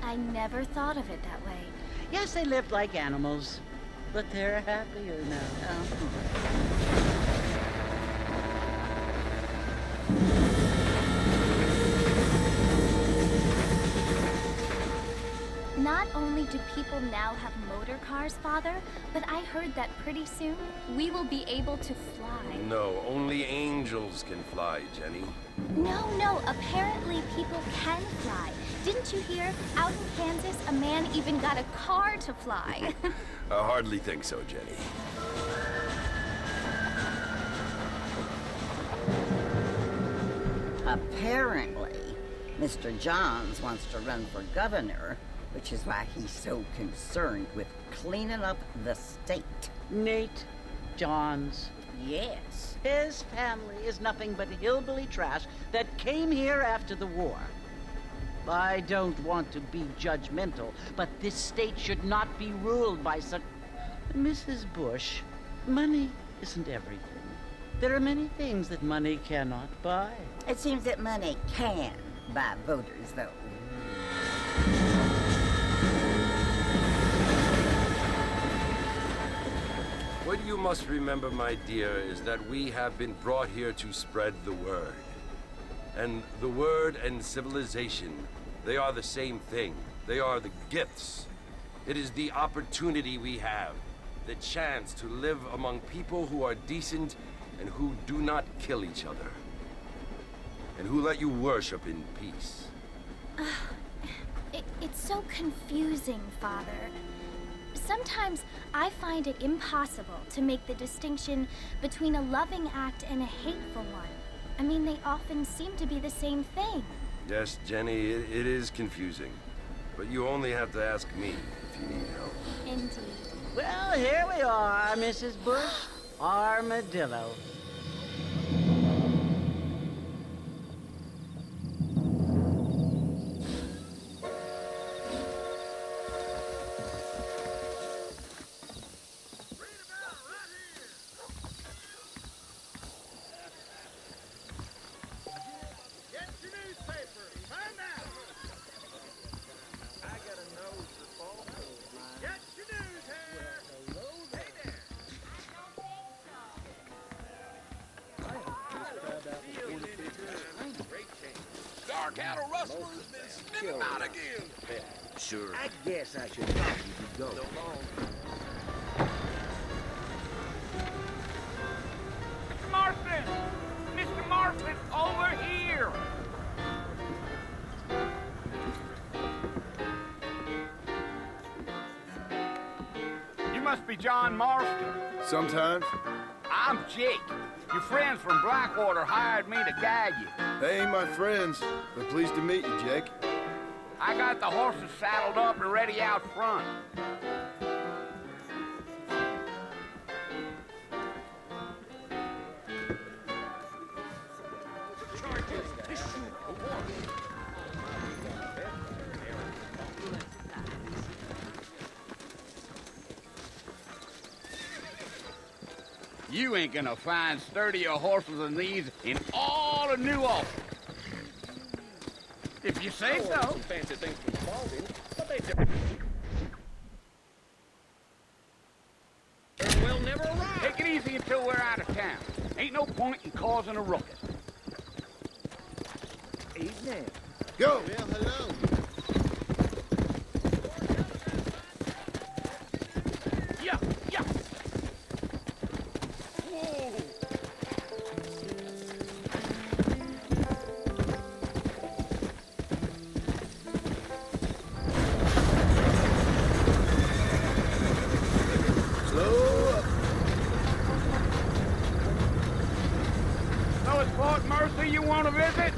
I never thought of it that way. Yes, they lived like animals, but they're happier now. Not only do people now have motor cars, Father, but I heard that pretty soon we will be able to fly. No, only angels can fly, Jenny. No, apparently people can fly. Didn't you hear? Out in Kansas, a man even got a car to fly. I hardly think so, Jenny. Apparently, Mr. Johns wants to run for governor, which is why he's so concerned with cleaning up the state. Nate Johns. Yes. His family is nothing but hillbilly trash that came here after the war. I don't want to be judgmental, but this state should not be ruled by such... Mrs. Bush, money isn't everything. There are many things that money cannot buy. It seems that money can buy voters, though. What you must remember, my dear, is that we have been brought here to spread the word. And the word and civilization, they are the same thing. They are the gifts. It is the opportunity we have, the chance to live among people who are decent and who do not kill each other. And who let you worship in peace. It's so confusing, Father. Sometimes I find it impossible to make the distinction between a loving act and a hateful one. I mean, they often seem to be the same thing. Yes, Jenny, it is confusing. But you only have to ask me if you need help. Indeed. Well, here we are, Mrs. Bush. Armadillo. Cattle rustler's been sniffing out again. Sure. I guess I should probably go. Mr. Marston! Mr. Marston, over here! You must be John Marston. Sometimes. I'm Jake. Your friends from Blackwater hired me to guide you. They ain't my friends, but pleased to meet you, Jake. I got the horses saddled up and ready out front. You ain't gonna find sturdier horses than these in all of New Orleans. If you say so. Some fancy things from Spalding, but they will never arrive. Take it easy until we're out of town. Ain't no point in causing a ruckus. Evening. Go! Well, hello. Yeah. Whoa. Slow up. So it's Fort Mercy you want to visit?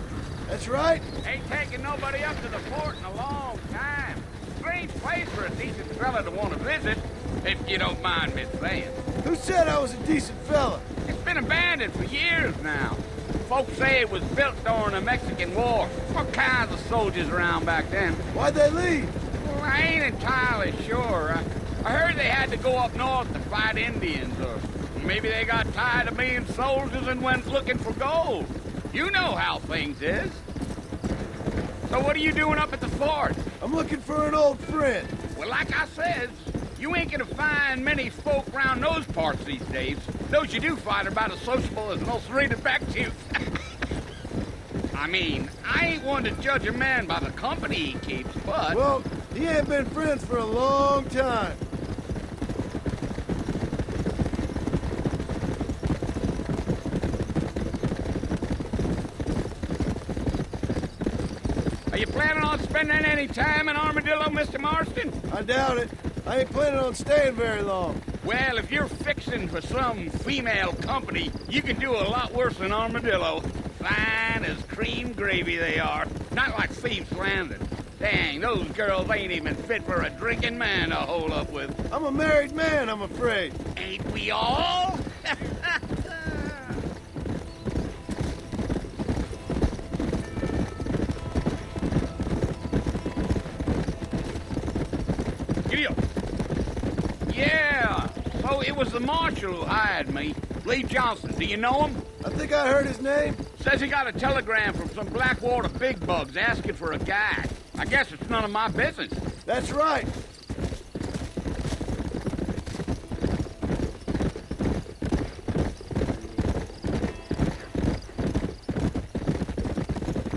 That's right. Ain't taking nobody up to the fort in a long time. Strange place for a decent fella to want to visit, if you don't mind me saying. Who said I was a decent fella? It's been abandoned for years now. Folks say it was built during the Mexican War. All kinds of soldiers around back then. Why'd they leave? Well, I ain't entirely sure. I heard they had to go up north to fight Indians, or maybe they got tired of being soldiers and went looking for gold. You know how things is. So what are you doing up at the fort? I'm looking for an old friend. Well, like I said, you ain't gonna find many folk around those parts these days. Those you do find are about as sociable as an ulcerated back tooth. I mean, I ain't one to judge a man by the company he keeps, but... Well, he ain't been friends for a long time. Are you planning on spending any time in Armadillo, Mr. Marston? I doubt it. I ain't planning on staying very long. Well, if you're fixing for some female company, you can do a lot worse than Armadillo. Fine as cream gravy they are. Not like Thieves Landing. Dang, those girls ain't even fit for a drinking man to hole up with. I'm a married man, I'm afraid. Ain't we all? Giddy up. Yeah, so it was the marshal who hired me. Lee Johnson, do you know him? I think I heard his name. Says he got a telegram from some Blackwater big bugs asking for a guy. I guess it's none of my business. That's right.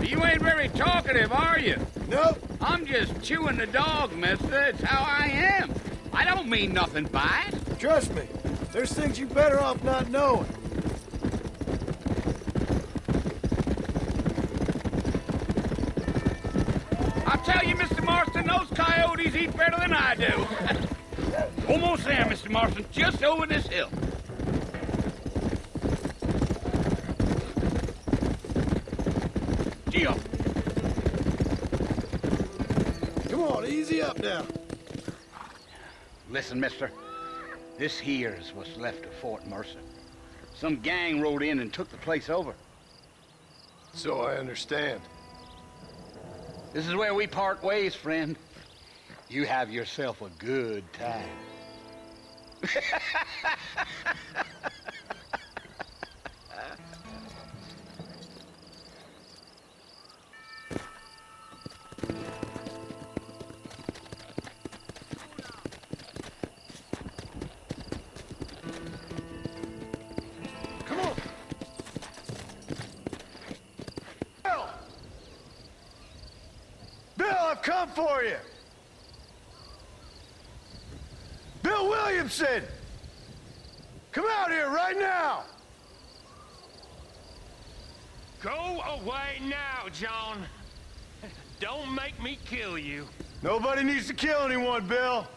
You ain't very talkative, are you? Nope. I'm just chewing the dog, mister. It's how I am. I don't mean nothing by it. Trust me. There's things you better off not knowing. I'll tell you, Mr. Marston, those coyotes eat better than I do. Almost there, Mr. Marston. Just over this hill. Gee up. Come on, easy up now. Listen, mister. This here's what's left of Fort Mercer. Some gang rode in and took the place over. So I understand. This is where we part ways, friend. You have yourself a good time. Come on. Bill, I've come for you. Bill Williamson! Come out here right now! Go away now, John. Don't make me kill you. Nobody needs to kill anyone, Bill.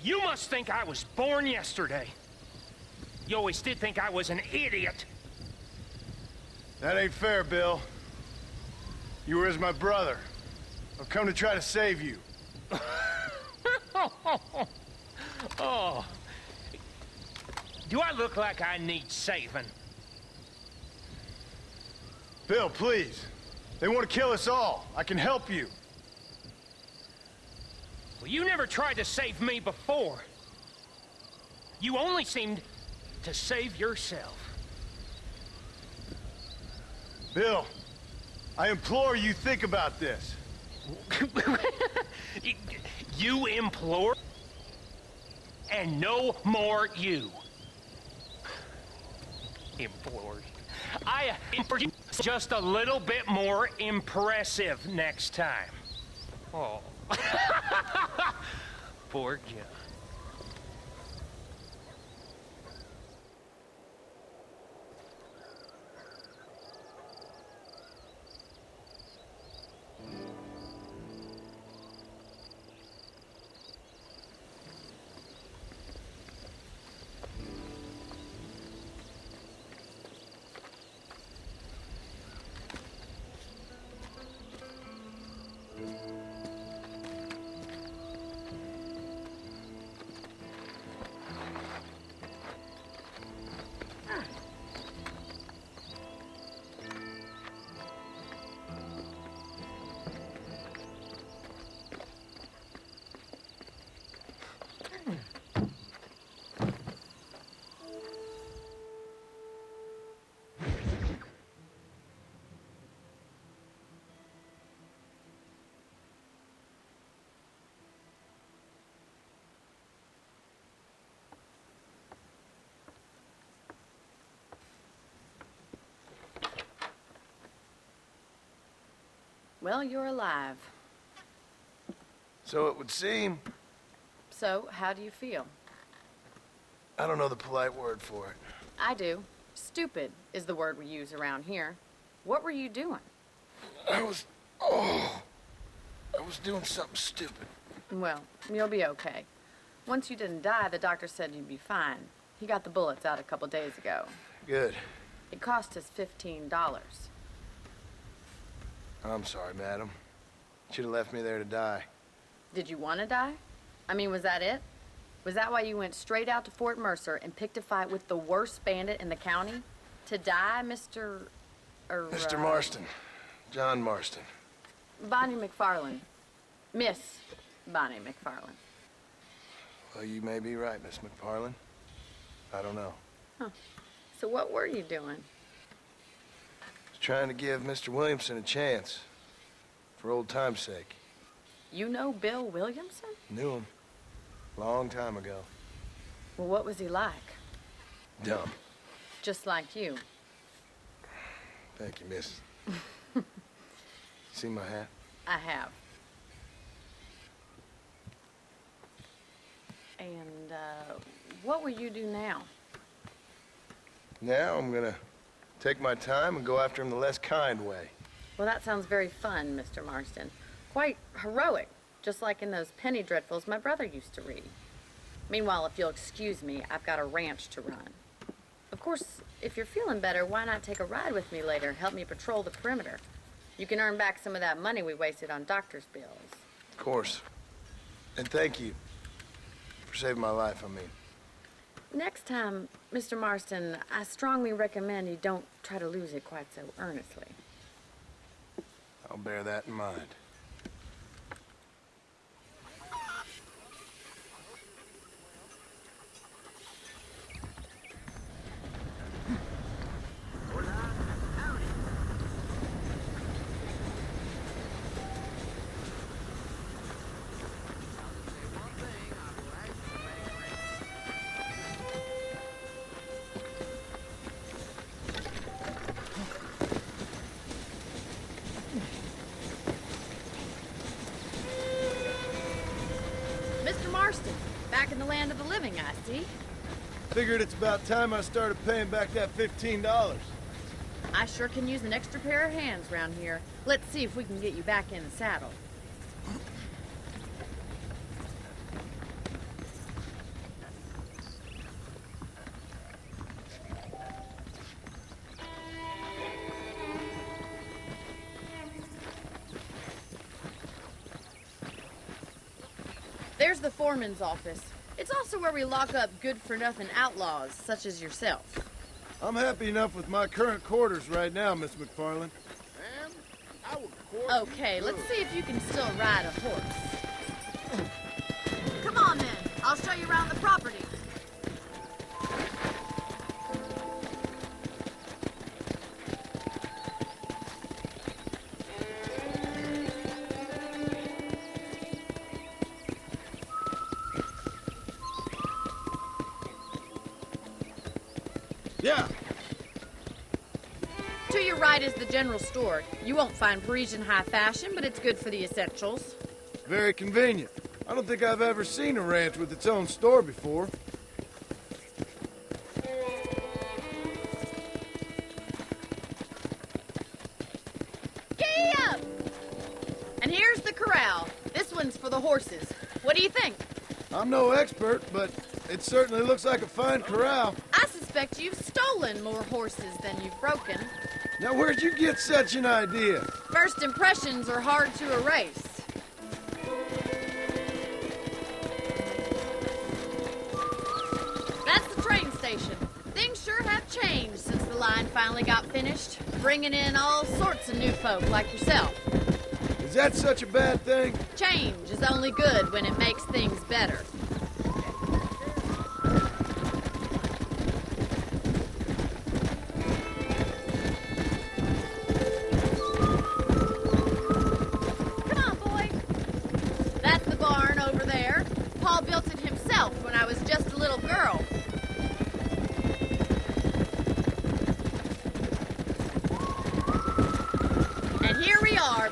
You must think I was born yesterday. You always did think I was an idiot. That ain't fair, Bill. You were as my brother. I've come to try to save you. Oh. Do I look like I need saving? Bill, please. They want to kill us all. I can help you. Well, you never tried to save me before. You only seemed to save yourself. Bill, I implore you think about this. You implore? And no more you. Implores. I implore you just a little bit more impressive next time. Oh. Poor John. Well, you're alive. So it would seem. So, how do you feel? I don't know the polite word for it. I do. Stupid is the word we use around here. What were you doing? I was doing something stupid. Well, you'll be okay. Once you didn't die, the doctor said you'd be fine. He got the bullets out a couple days ago. Good. It cost us $15. I'm sorry, madam. Should have left me there to die. Did you want to die? I mean, was that it? Was that why you went straight out to Fort Mercer and picked a fight with the worst bandit in the county? To die, Mr. Mr. Marston. John Marston. Bonnie McFarland. Miss Bonnie McFarland. Well, you may be right, Miss McFarland. I don't know. Huh. So what were you doing? I was trying to give Mr. Williamson a chance. For old time's sake. You know Bill Williamson? Knew him. Long time ago. Well, what was he like? Dumb. Just like you. Thank you, miss. See my hat? I have. And, what will you do now? Now I'm gonna take my time and go after him the less kind way. Well, that sounds very fun, Mr. Marston. Quite heroic, just like in those penny dreadfuls my brother used to read. Meanwhile, if you'll excuse me, I've got a ranch to run. Of course, if you're feeling better, why not take a ride with me later? Help me patrol the perimeter. You can earn back some of that money we wasted on doctor's bills. Of course. And thank you for saving my life, I mean. Next time, Mr. Marston, I strongly recommend you don't try to lose it quite so earnestly. I'll bear that in mind. Back in the land of the living, I see. Figured it's about time I started paying back that $15. I sure can use an extra pair of hands around here. Let's see if we can get you back in the saddle. There's the foreman's office. It's also where we lock up good-for-nothing outlaws, such as yourself. I'm happy enough with my current quarters right now, Miss McFarland. Ma'am, I would court Okay, let's see if you can still ride a horse. Come on, then. I'll show you around the property. Yeah. To your right is the general store. You won't find Parisian high fashion, but it's good for the essentials. Very convenient. I don't think I've ever seen a ranch with its own store before. Giddy up! And here's the corral. This one's for the horses. What do you think? I'm no expert, but it certainly looks like a fine corral. I suspect you've stolen more horses than you've broken. Now, where'd you get such an idea? First impressions are hard to erase. That's the train station. Things sure have changed since the line finally got finished, bringing in all sorts of new folk like yourself. Is that such a bad thing? Change is only good when it makes things better.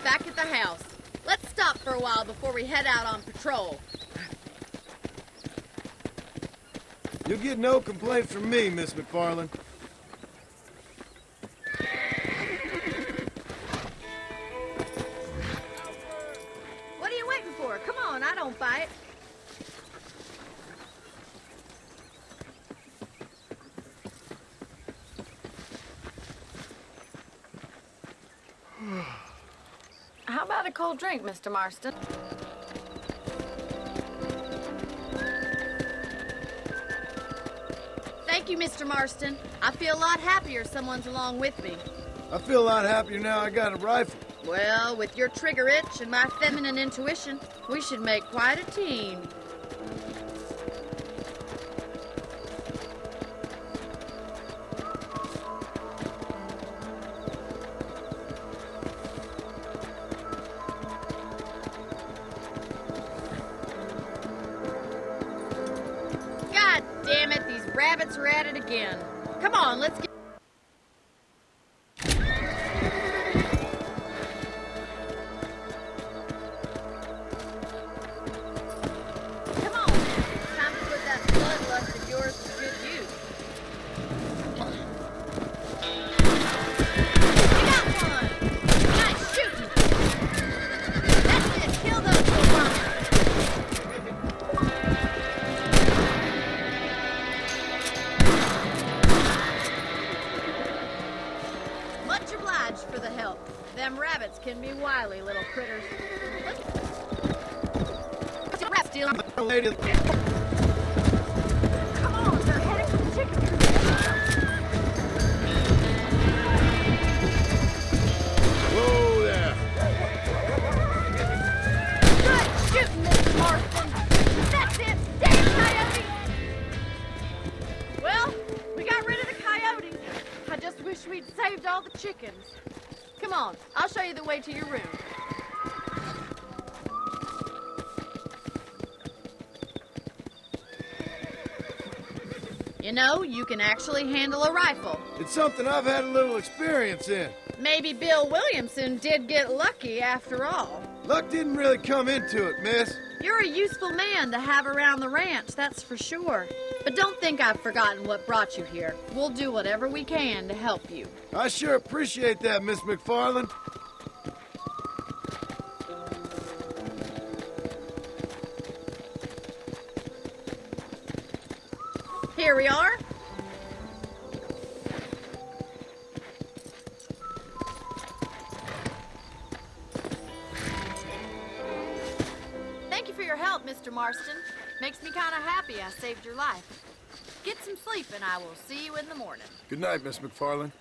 Back at the house. Let's stop for a while before we head out on patrol. You'll get no complaints from me, Miss McFarland. What are you waiting for? Come on, I don't bite. How about a cold drink, Mr. Marston? Thank you, Mr. Marston. I feel a lot happier someone's along with me. I feel a lot happier now I got a rifle. Well, with your trigger itch and my feminine intuition, we should make quite a team. God damn it, these rabbits are at it again. Come on, let's get... Come on, man. It's time to put that bloodlust of yours to good use. You got one! Nice shooting! That's it, kill those little bummers. Much obliged for the help. Them rabbits can be wily little critters. Let's rat steal. Lady. Come on, they're heading for the chicken coop. Whoa there. Good shooting, Mr. Marston. That's it. Damn coyote. Well, we got rid of the coyotes. I just wish we'd saved all the chickens. Come on, I'll show you the way to your room. You know, you can actually handle a rifle. It's something I've had a little experience in. Maybe Bill Williamson did get lucky after all. Luck didn't really come into it, miss. You're a useful man to have around the ranch, that's for sure. But don't think I've forgotten what brought you here. We'll do whatever we can to help you. I sure appreciate that, Miss McFarland. Here we are. Thank you for your help, Mr. Marston. Makes me kind of happy I saved your life. Get some sleep and I will see you in the morning. Good night, Miss McFarland.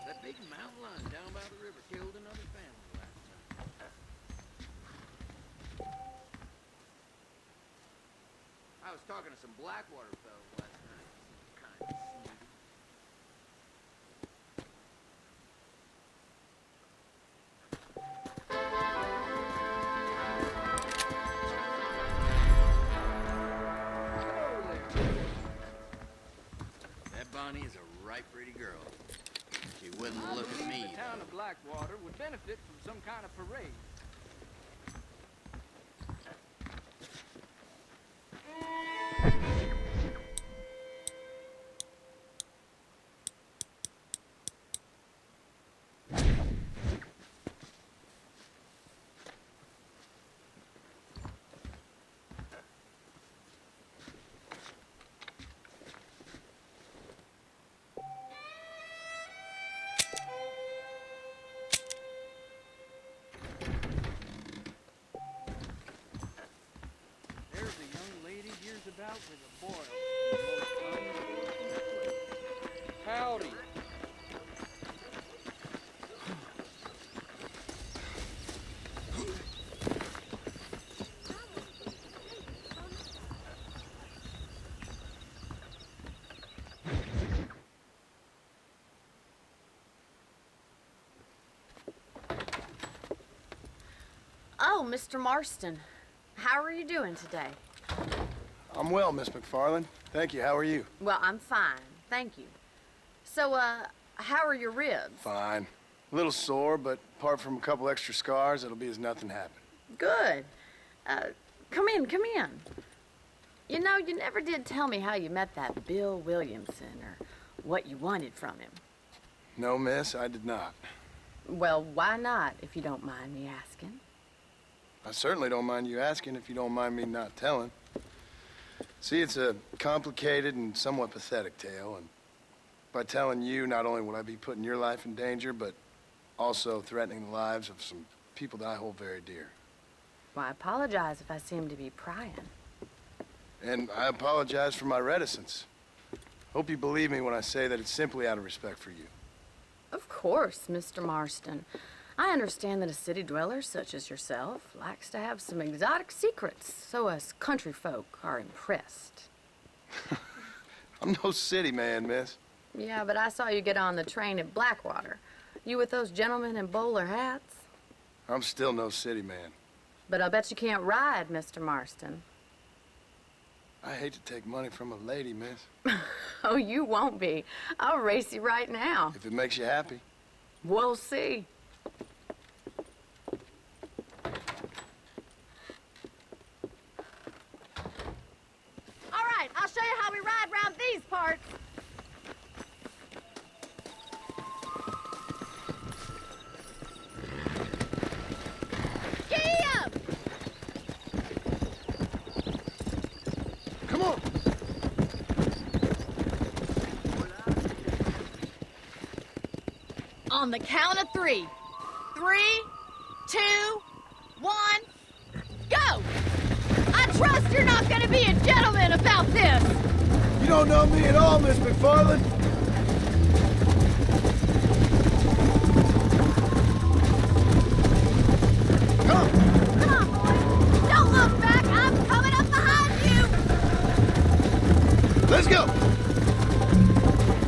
That big mountain lion down by the river killed another family last night. I was talking to some Blackwater fellows last night. Kind of snooty. That Bonnie is a right pretty girl. She wouldn't look at me. The town of Blackwater would benefit from some kind of parade. There's a young lady hears about with a boil. Howdy. Oh, Mr. Marston. How are you doing today? I'm well, Miss McFarland. Thank you. How are you? Well, I'm fine. Thank you. So, How are your ribs? Fine. A little sore, but apart from a couple extra scars, it'll be as nothing happened. Good. Come in, come in. You know, you never did tell me how you met that Bill Williamson or what you wanted from him. No, miss, I did not. Well, why not, if you don't mind me asking? I certainly don't mind you asking if you don't mind me not telling. See, it's a complicated and somewhat pathetic tale, and by telling you, not only will I be putting your life in danger, but also threatening the lives of some people that I hold very dear. Well, I apologize if I seem to be prying. And I apologize for my reticence. Hope you believe me when I say that it's simply out of respect for you. Of course, Mr. Marston. I understand that a city dweller such as yourself likes to have some exotic secrets, so us country folk are impressed. I'm no city man, miss. Yeah, but I saw you get on the train at Blackwater. You with those gentlemen in bowler hats? I'm still no city man. But I'll bet you can't ride, Mr. Marston. I hate to take money from a lady, miss. Oh, you won't be. I'll race you right now. If it makes you happy. We'll see. All right, I'll show you how we ride round these parts. Come on! On the count of 3. 3, 2, 1, go! I trust you're not gonna be a gentleman about this! You don't know me at all, Miss McFarland. Come! Come on, boy! Don't look back! I'm coming up behind you! Let's go!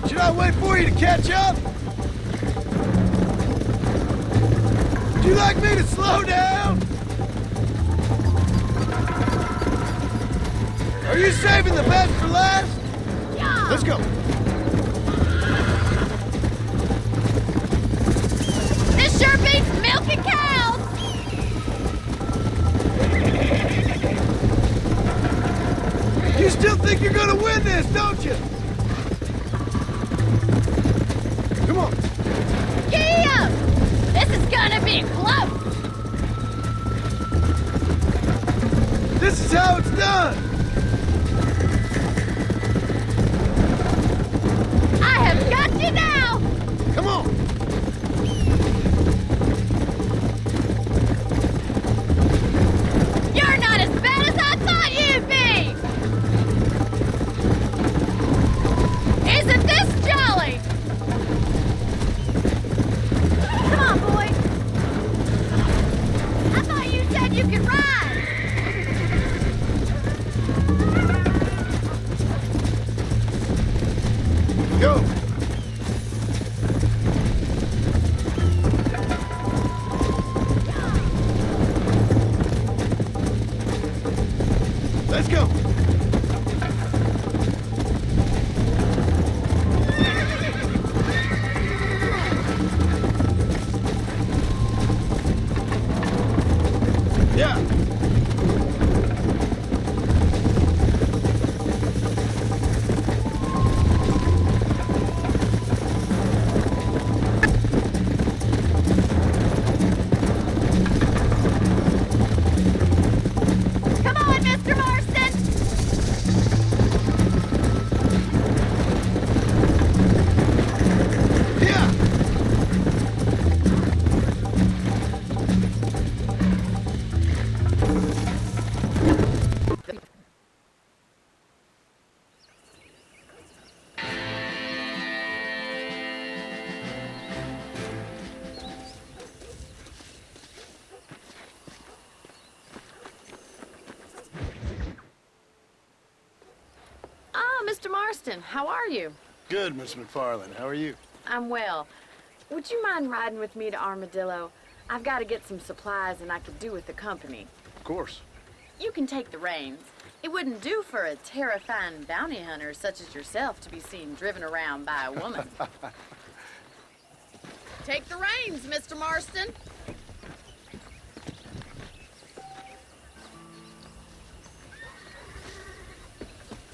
Should I wait for you to catch up? Would you like me to slow down? Are you saving the best for last? Yeah! Let's go. This sure beats milking cows! You still think you're gonna win this, don't you? Come on. Giddy up! This is gonna be close! This is how it's done. I have got you now! Come on. You're not as bad as I thought you'd be! Isn't this jolly? Come on, boy! I thought you said you could ride! Go. Let's go. Yeah. Come on, Mr. Marston! Yeah. Ah, Mr. Marston, how are you? Good, Miss McFarland. How are you? I'm well. Would you mind riding with me to Armadillo? I've got to get some supplies and I could do with the company. Of course. You can take the reins. It wouldn't do for a terrifying bounty hunter such as yourself to be seen driven around by a woman. Take the reins, Mr. Marston.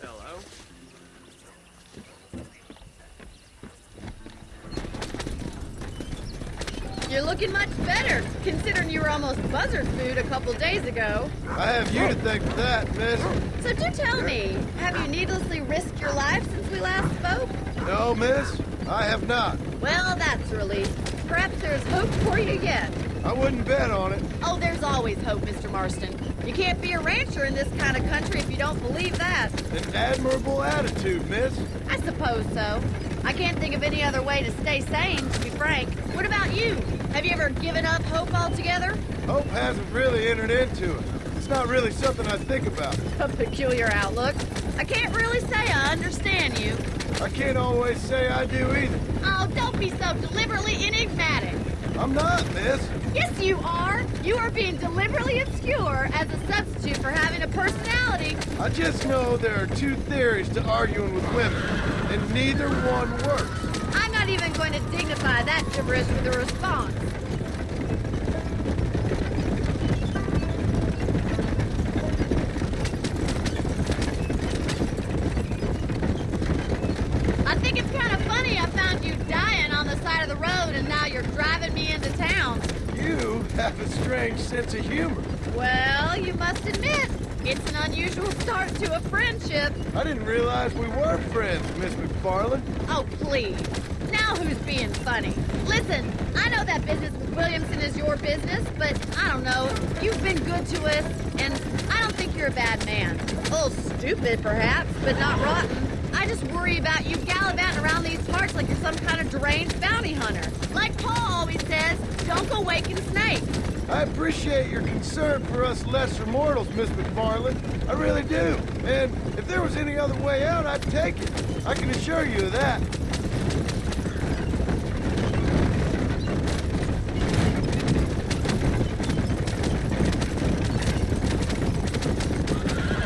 Hello. You're looking much better, considering you were almost buzzard food a couple days ago. I have you to thank for that, miss. So do tell me, have you needlessly risked your life since we last spoke? No, miss, I have not. Well, that's a relief. Perhaps there's hope for you yet. I wouldn't bet on it. Oh, there's always hope, Mr. Marston. You can't be a rancher in this kind of country if you don't believe that. An admirable attitude, miss. I suppose so. I can't think of any other way to stay sane, to be frank. What about you? Have you ever given up hope altogether? Hope hasn't really entered into it. It's not really something I think about. A peculiar outlook. I can't really say I understand you. I can't always say I do either. Oh, don't be so deliberately enigmatic. I'm not, miss. Yes, you are. You are being deliberately obscure as a substitute for having a personality. I just know there are two theories to arguing with women, and neither one works. I'm not even going to dignify that gibberish with a response. I think it's kind of funny I found you dying on the side of the road and now you're driving me into town. You have a strange sense of humor. Well, you must admit, it's an unusual start to a friendship. I didn't realize we were friends, Miss McFarland. Oh, please. Now who's being funny? Listen, I know that business with Williamson is your business, but I don't know. You've been good to us, and I don't think you're a bad man. A little stupid, perhaps, but not rotten. I just worry about you gallivanting around these parts like you're some kind of deranged bounty hunter. Like Paul always says, don't go waking snakes. I appreciate your concern for us lesser mortals, Miss McFarland. I really do. And if there was any other way out, I'd take it. I can assure you of that.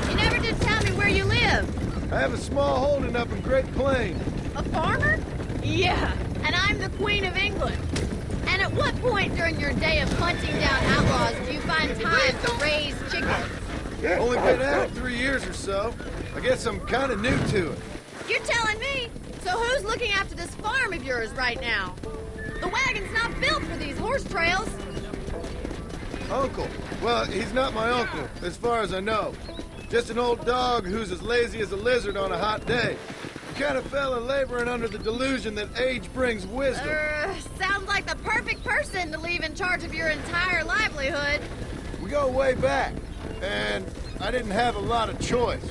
You never did tell me where you live. I have a small holding up in Great Plains. A farmer? Yeah, and I'm the Queen of England. And at what point during your day of hunting down outlaws do you find time to raise chickens? Only been at it 3 years or so. I guess I'm kind of new to it. You're telling me? So who's looking after this farm of yours right now? The wagon's not built for these horse trails. Uncle. Well, he's not my uncle, as far as I know. Just an old dog who's as lazy as a lizard on a hot day. The kind of fella laboring under the delusion that age brings wisdom. Sounds like the perfect person to leave in charge of your entire livelihood. We go way back, and I didn't have a lot of choice.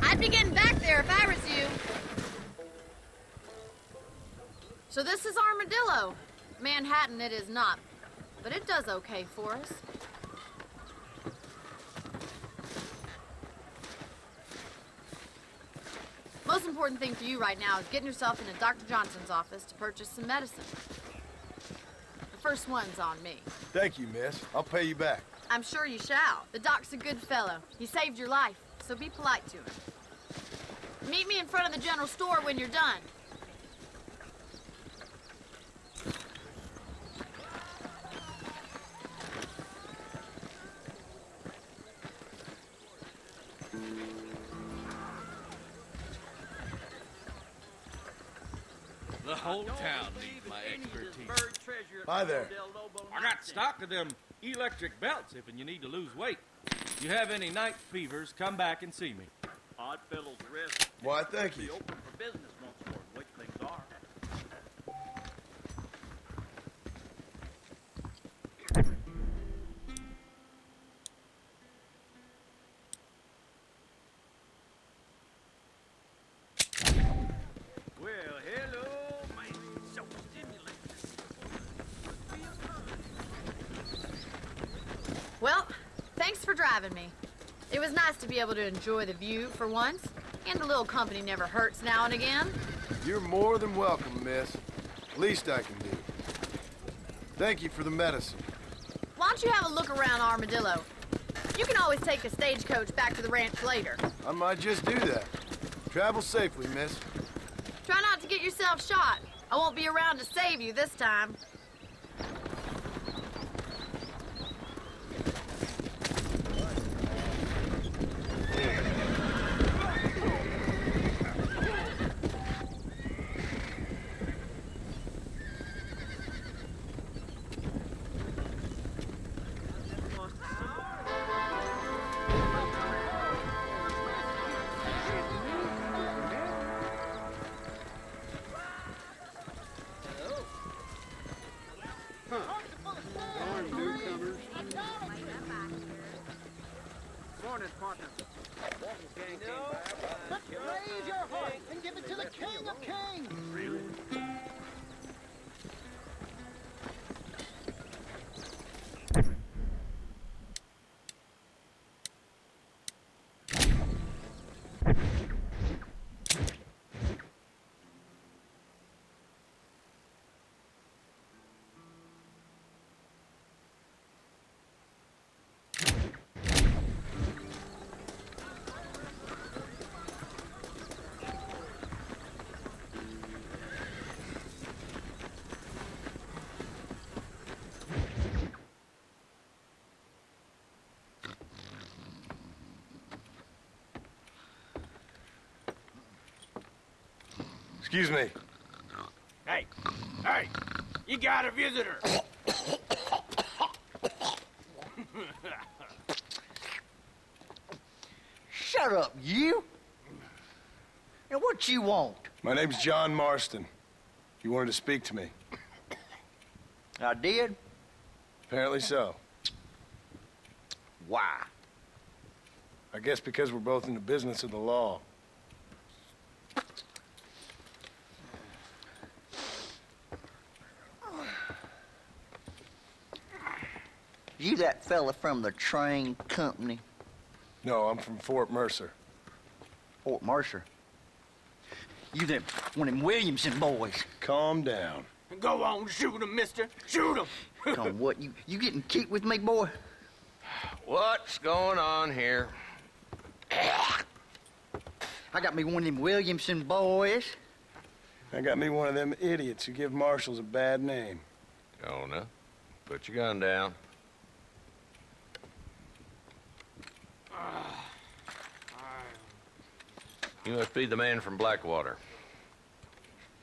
I'd be getting back there if I was you. So this is Armadillo. Manhattan it is not, but it does okay for us. Most important thing for you right now is getting yourself into Dr. Johnson's office to purchase some medicine. The first one's on me. Thank you, miss. I'll pay you back. I'm sure you shall. The doc's a good fellow. He saved your life, so be polite to him. Meet me in front of the general store when you're done. The whole town needs my expertise. Hi there. I got stock of them electric belts if you need to lose weight. You have any night fevers, come back and see me. Odd fellow's rest. Why, thank you. Be open for business once more, which things are. Well, hello, man. So stimulating. Well, thanks for driving me. It was nice to be able to enjoy the view for once, and a little company never hurts now and again. You're more than welcome, miss. Least I can do. Thank you for the medicine. Why don't you have a look around Armadillo? You can always take a stagecoach back to the ranch later. I might just do that. Travel safely, miss. Try not to get yourself shot. I won't be around to save you this time. to the King of Kings! Really? Excuse me. Hey, hey, you got a visitor. Shut up, you! Now what you want? My name's John Marston. You wanted to speak to me. I did? Apparently so. Why? I guess because we're both in the business of the law. You that fella from the train company? No, I'm from Fort Mercer. Fort Mercer? You them one of them Williamson boys? Calm down. Go on, shoot him, mister. Shoot him. Come on, what, you getting kicked with me, boy? What's going on here? I got me one of them Williamson boys. I got me one of them idiots who give marshals a bad name. Oh, no? Put your gun down. You must be the man from Blackwater.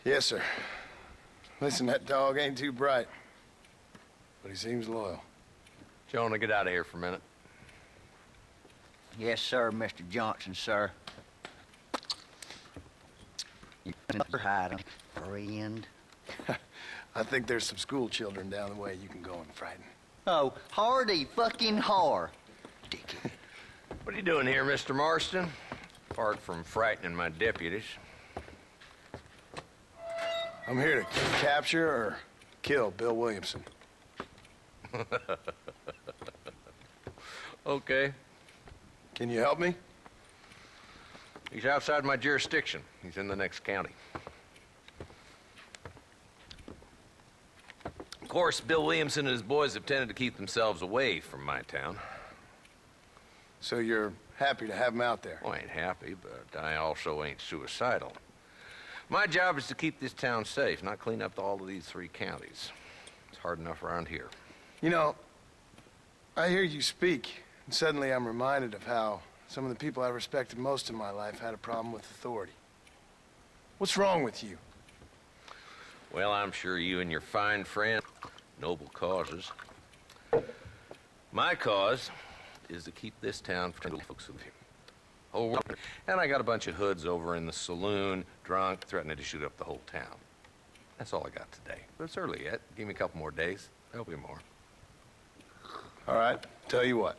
Yes, sir. Listen, that dog ain't too bright, but he seems loyal. Jonah, get out of here for a minute. Yes, sir, Mr. Johnson, sir. You never hide 'em, friend. I think there's some school children down the way you can go and frighten. Oh, hardy fucking har. Dickhead. What are you doing here, Mr. Marston? Apart from frightening my deputies. I'm here to capture or kill Bill Williamson. Okay. Can you help me? He's outside my jurisdiction. He's in the next county. Of course, Bill Williamson and his boys have tended to keep themselves away from my town. So you're happy to have him out there? Well, I ain't happy, but I also ain't suicidal. My job is to keep this town safe, not clean up all of these 3 counties. It's hard enough around here. You know, I hear you speak, and suddenly I'm reminded of how some of the people I respected most in my life had a problem with authority. What's wrong with you? Well, I'm sure you and your fine friend, noble causes. My cause is to keep this town from folks of you. Oh, and I got a bunch of hoods over in the saloon, drunk, threatening to shoot up the whole town. That's all I got today. But it's early yet. Give me a couple more days. There'll be more. All right, tell you what.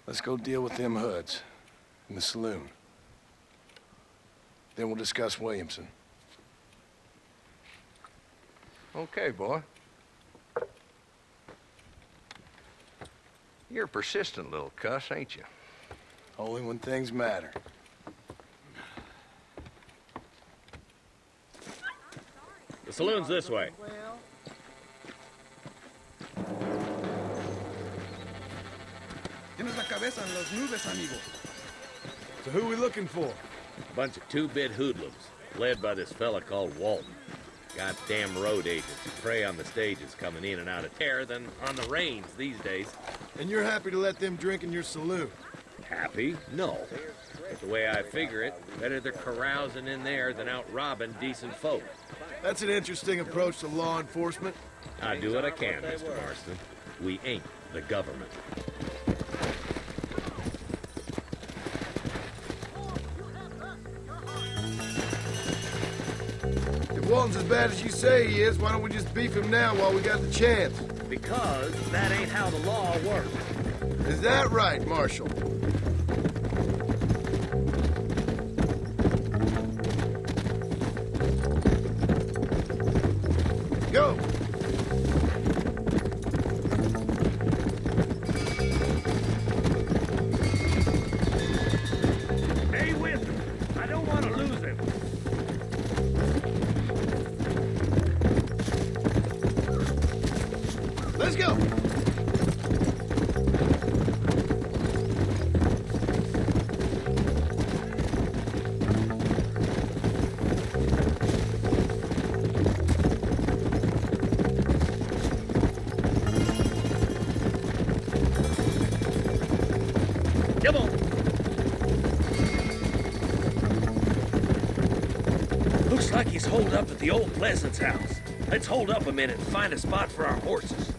Let's go deal with them hoods in the saloon. Then we'll discuss Williamson. Okay, boy. You're a persistent little cuss, ain't you? Only when things matter. The saloon's this way. Tienes la cabeza en las nubes, amigo. So who are we looking for? A bunch of 2-bit hoodlums, led by this fella called Walton. Goddamn road agents who prey on the stages coming in and out of town than on the reins these days. And you're happy to let them drink in your saloon? Happy? No. But the way I figure it, better they're carousing in there than out robbing decent folk. That's an interesting approach to law enforcement. I do what I can, Mr. Marston. We ain't the government. If Walton's as bad as you say he is, why don't we just beef him now while we got the chance? Because that ain't how the law works. Is that right, Marshal? Go! Stay with him. I don't want to lose him. Let's go! Come on. Looks like he's holed up at the old Pleasance house. Let's hold up a minute and find a spot for our horses.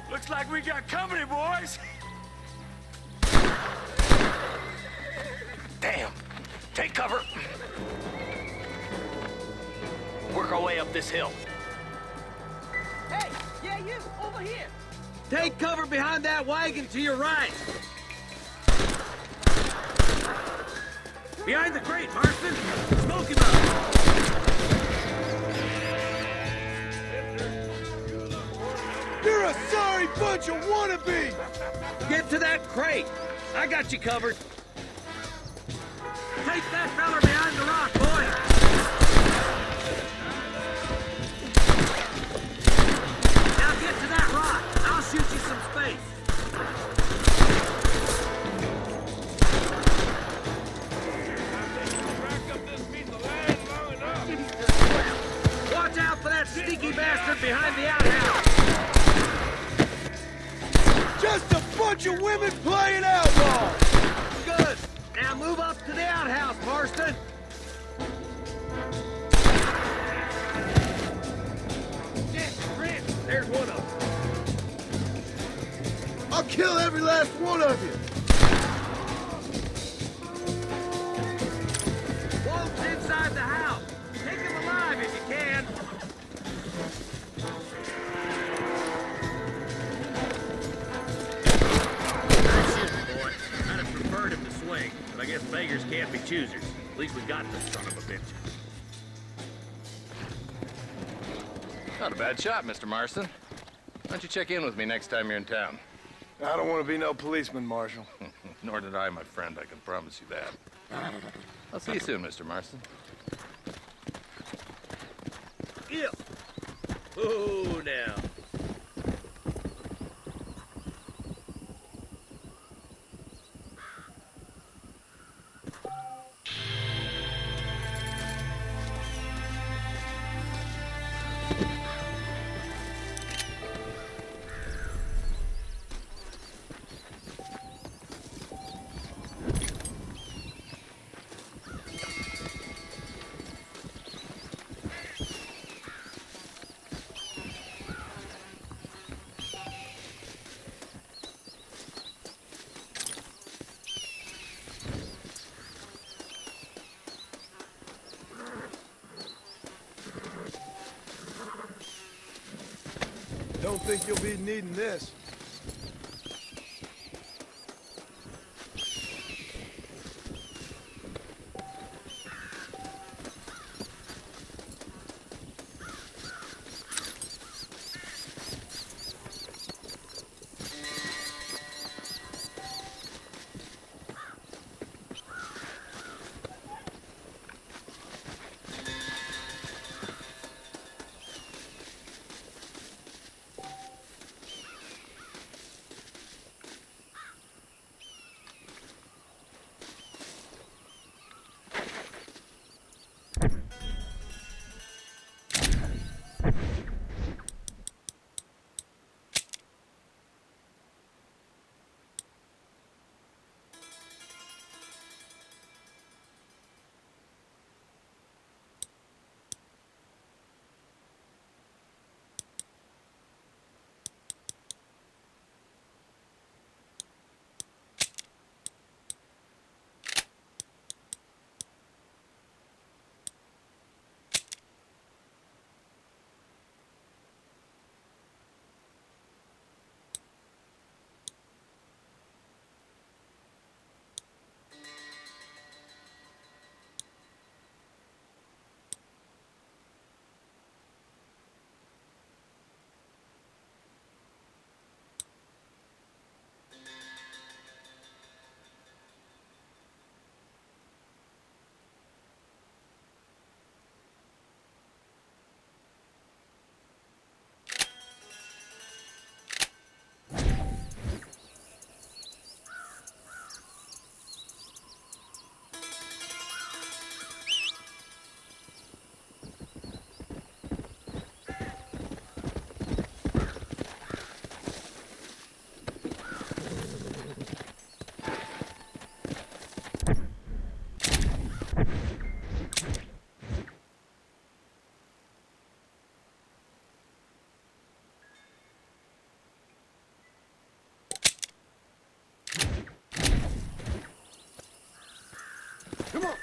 Looks like we got company, boys. Damn. Take cover. Work our way up this hill. Hey, yeah, you, over here. Take cover behind that wagon to your right. Behind the crate, Marston. Smoke him up. You're a sorry bunch of wannabes! Get to that crate. I got you covered. Take that feller behind the rock, boy. Now get to that rock. I'll shoot you some space. Watch out for that sneaky bastard behind the outhouse. Just a bunch of women playing outlaw! Good. Now move up to the outhouse, Marston. There's one of them. I'll kill every last one of you! Wolf's inside the house. Take him alive if you can. I'd have preferred him to swing, but I guess beggars can't be choosers. At least we got this son of a bitch. Not a bad shot, Mr. Marston. Why don't you check in with me next time you're in town? I don't want to be no policeman, Marshal. Nor did I, my friend, I can promise you that. I'll see you soon, Mr. Marston. Yeah. Oh, now. Don't think you'll be needing this. Come on.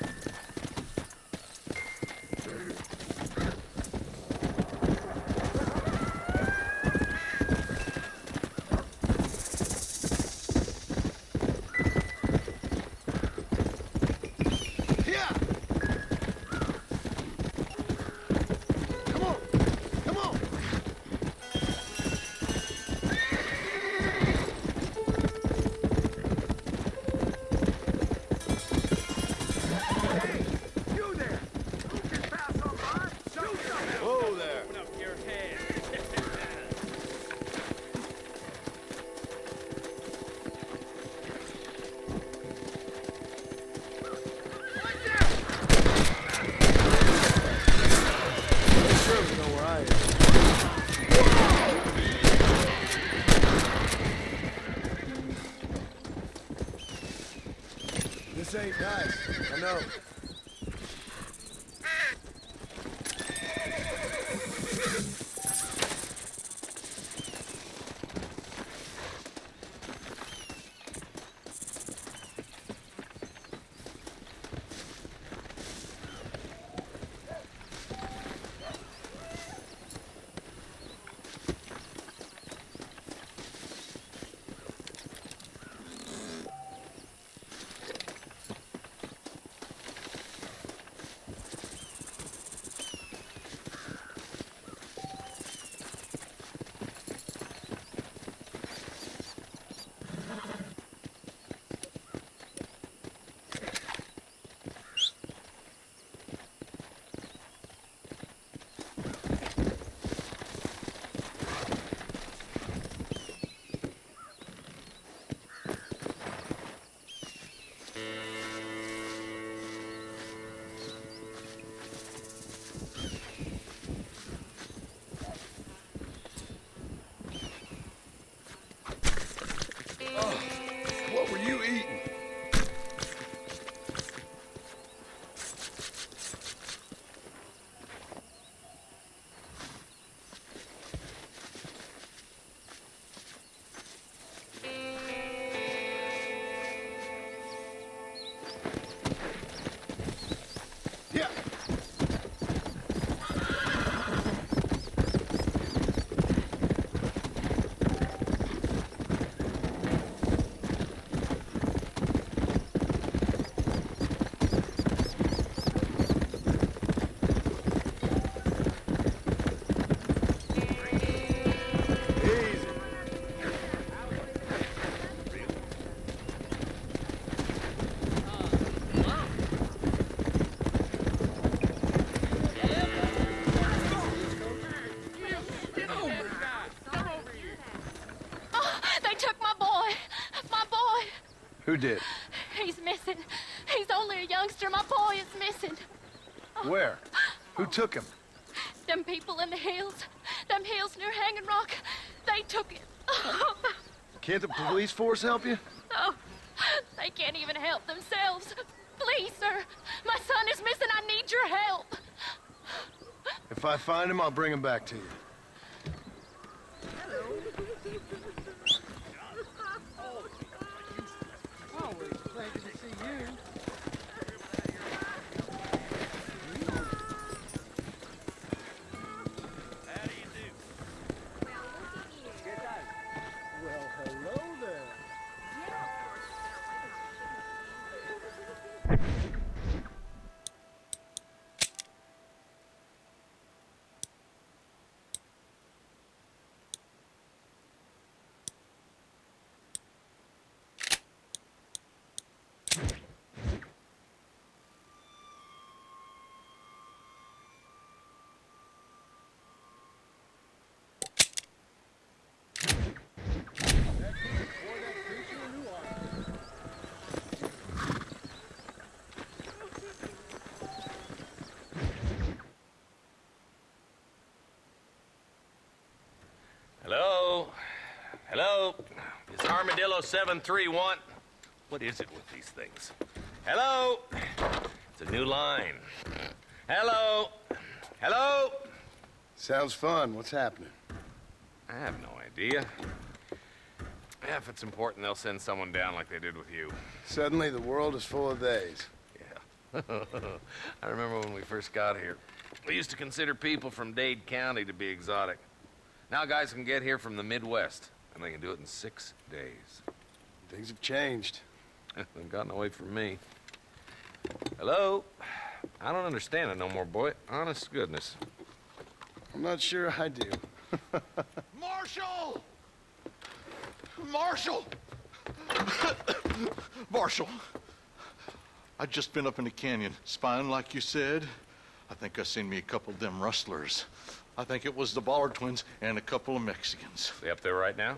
This ain't nice, I know. What were you eating? Yeah. Who did? He's missing. He's only a youngster. My boy is missing. Where? Who took him? Them people in the hills. Them hills near Hanging Rock. They took it. Can't the police force help you? Oh, they can't even help themselves. Please, sir. My son is missing. I need your help. If I find him, I'll bring him back to you. Always a pleasure to see you. How do you do? Well, hello there. Hello? Hello? Is Armadillo 731? What is it with these things? Hello? It's a new line. Hello? Hello? Sounds fun. What's happening? I have no idea. Yeah, if it's important, they'll send someone down like they did with you. Suddenly, the world is full of theys. Yeah. I remember when we first got here. We used to consider people from Dade County to be exotic. Now guys can get here from the Midwest, and they can do it in 6 days. Things have changed. They've gotten away from me. Hello? I don't understand it no more, boy. Honest to goodness. I'm not sure I do. Marshal! Marshal! Marshal! I just been up in the canyon, spying like you said. I think I seen me a couple of them rustlers. I think it was the Ballard twins and a couple of Mexicans. They up there right now?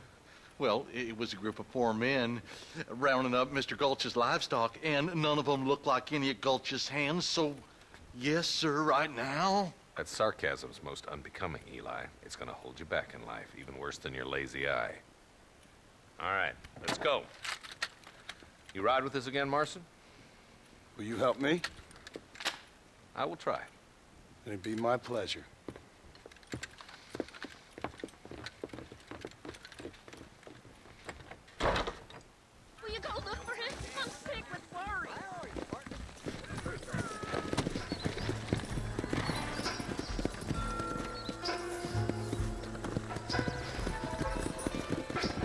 Well, it was a group of poor men rounding up Mr. Gulch's livestock, and none of them looked like any of Gulch's hands, so yes, sir, right now. That sarcasm's most unbecoming, Eli. It's gonna hold you back in life, even worse than your lazy eye. All right, let's go. You ride with us again, Marston? Will you help me? I will try. It'd be my pleasure. Will you go look for him? I'm sick with worry.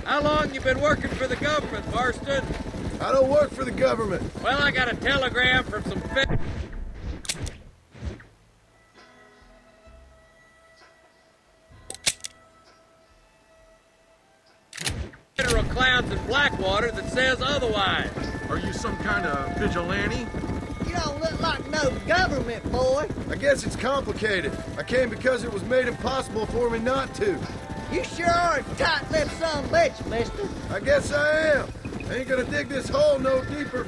How long you been working for the government, Marston? I don't work for the government. Well, I got a telegram from some federal clowns in Blackwater that says otherwise. Are you some kind of vigilante? You don't look like no government, boy. I guess it's complicated. I came because it was made impossible for me not to. You sure are a tight-lipped son of a bitch, mister. I guess I am. I ain't gonna dig this hole no deeper.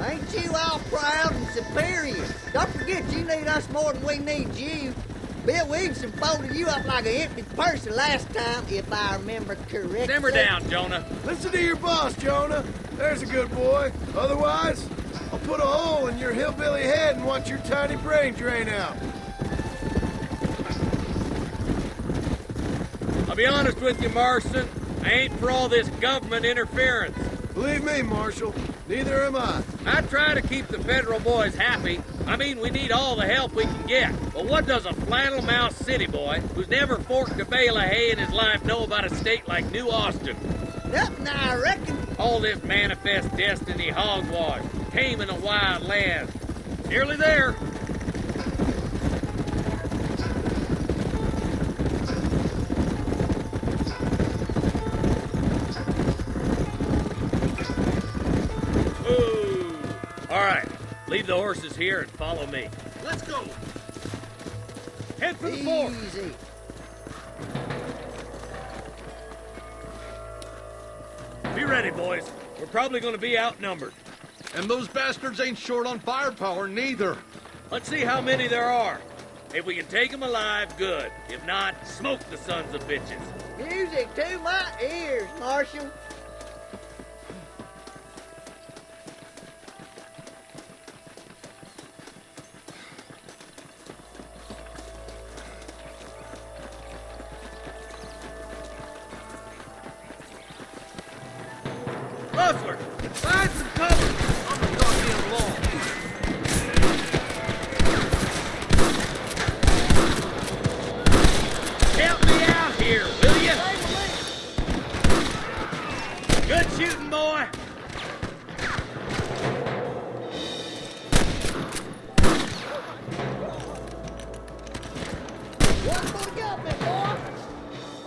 Ain't you all proud and superior? Don't forget you need us more than we need you. Bill Williamson folded you up like an empty purse the last time, if I remember correctly. Simmer down, Jonah. Listen to your boss, Jonah. There's a good boy. Otherwise, I'll put a hole in your hillbilly head and watch your tiny brain drain out. I'll be honest with you, Marston. I ain't for all this government interference. Believe me, Marshal, neither am I. I try to keep the federal boys happy. I mean, we need all the help we can get. But what does a flannel-mouthed city boy who's never forked a bale of hay in his life know about a state like New Austin? Nothing, I reckon. All this manifest destiny hogwash, taming a wild land. Nearly there. Leave the horses here and follow me. Let's go. Head for the fort. Easy. Be ready, boys. We're probably going to be outnumbered. And those bastards ain't short on firepower, neither. Let's see how many there are. If we can take them alive, good. If not, smoke the sons of bitches. Music to my ears, Marshal. Rustler, find some cover. I'm the goddamn law. Help me out here, will you? Good shooting, boy. One for the government, boy.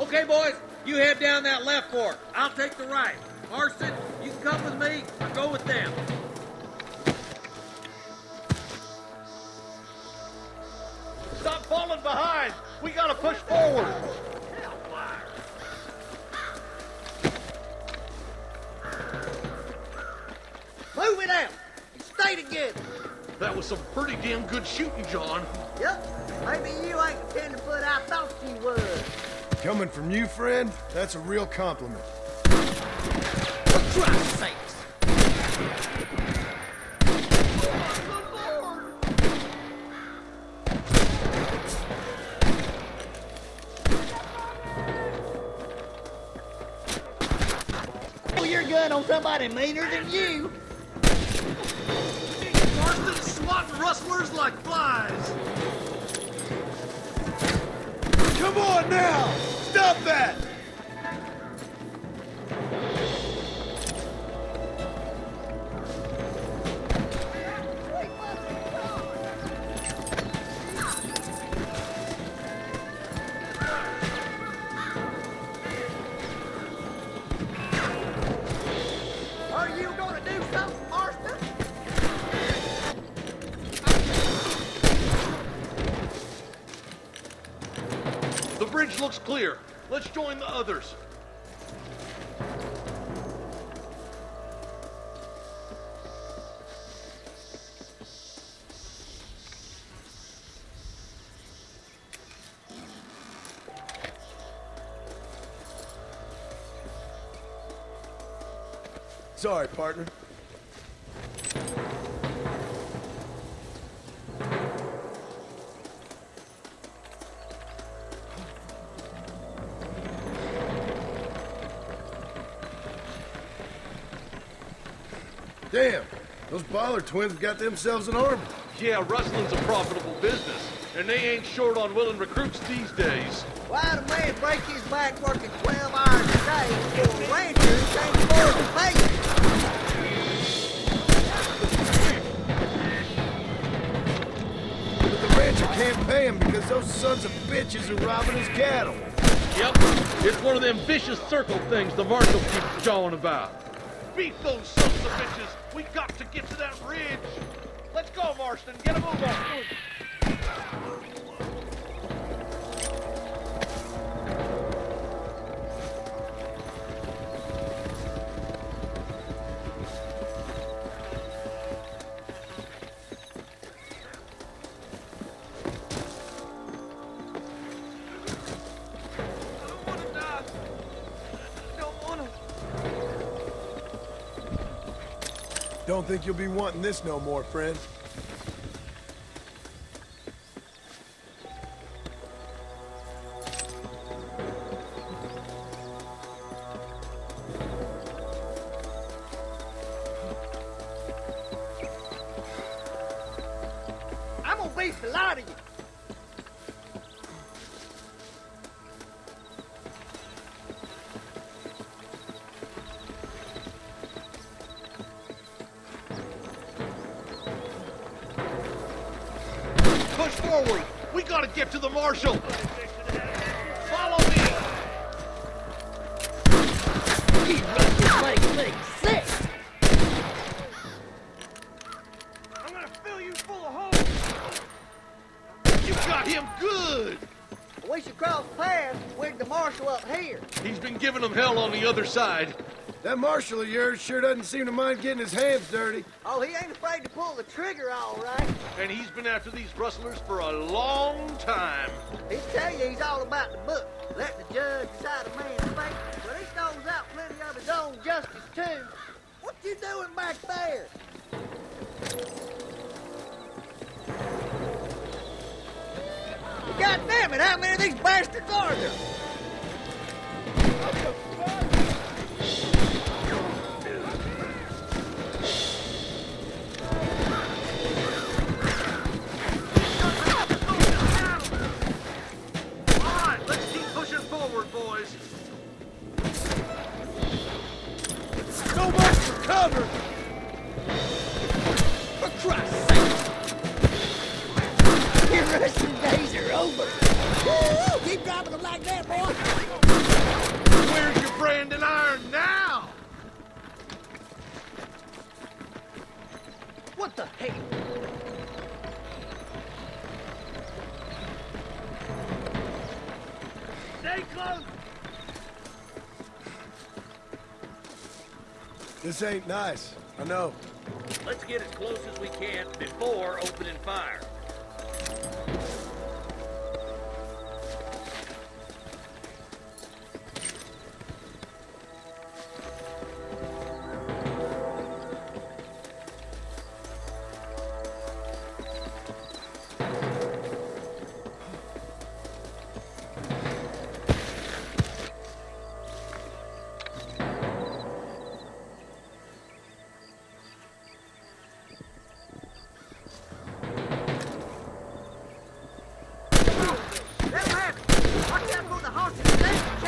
Okay, boys, you head down that left fork. I'll take the right. Marston, you can come with me or go with them. Stop falling behind. We gotta push forward. Move it out. Stay together. That was some pretty damn good shooting, John. Yep. Maybe you ain't the tenderfoot I thought you was. Coming from you, friend, that's a real compliment. For Christ's sakes. on somebody meaner than you. Marston's swatting rustlers like flies. Come on now! Stop that! Are you gonna do something, Marston? The bridge looks clear. Let's join the others. Sorry, partner. Damn, those Baller twins got themselves an army. Yeah, rustling's a profitable business, and they ain't short on willing recruits these days. Why'd a man break his back working 12 hours a day for a rancher who can't afford to pay him? But the rancher can't pay him because those sons of bitches are robbing his cattle. Yep, it's one of them vicious circle things the marshal keeps jawing about. Beat those sons of bitches! We got to get to that ridge! Let's go, Marston! Get a move on! Don't think you'll be wanting this no more, friend. I'm gonna beat the lot of you. Push forward! We gotta get to the marshal! Follow me! He rustlers make me sick. I'm gonna fill you full of holes! You got him good! We should cross paths with the marshal up here. He's been giving them hell on the other side. That marshal of yours sure doesn't seem to mind getting his hands dirty. Oh, he ain't afraid to pull the trigger, all right. And he's been after these rustlers for a long time. He tell you he's all about the book. Let the judge decide a man's fate, but he throws out plenty of his own justice, too. What you doing back there? God damn it, how many of these bastards are there? Boys. So much for cover! For Christ's sake! Your wrestling days are over. Woo! Keep dropping them like that, boy! Where's your brand and iron now? What the heck? Stay close! This ain't nice, I know. Let's get as close as we can before opening fire.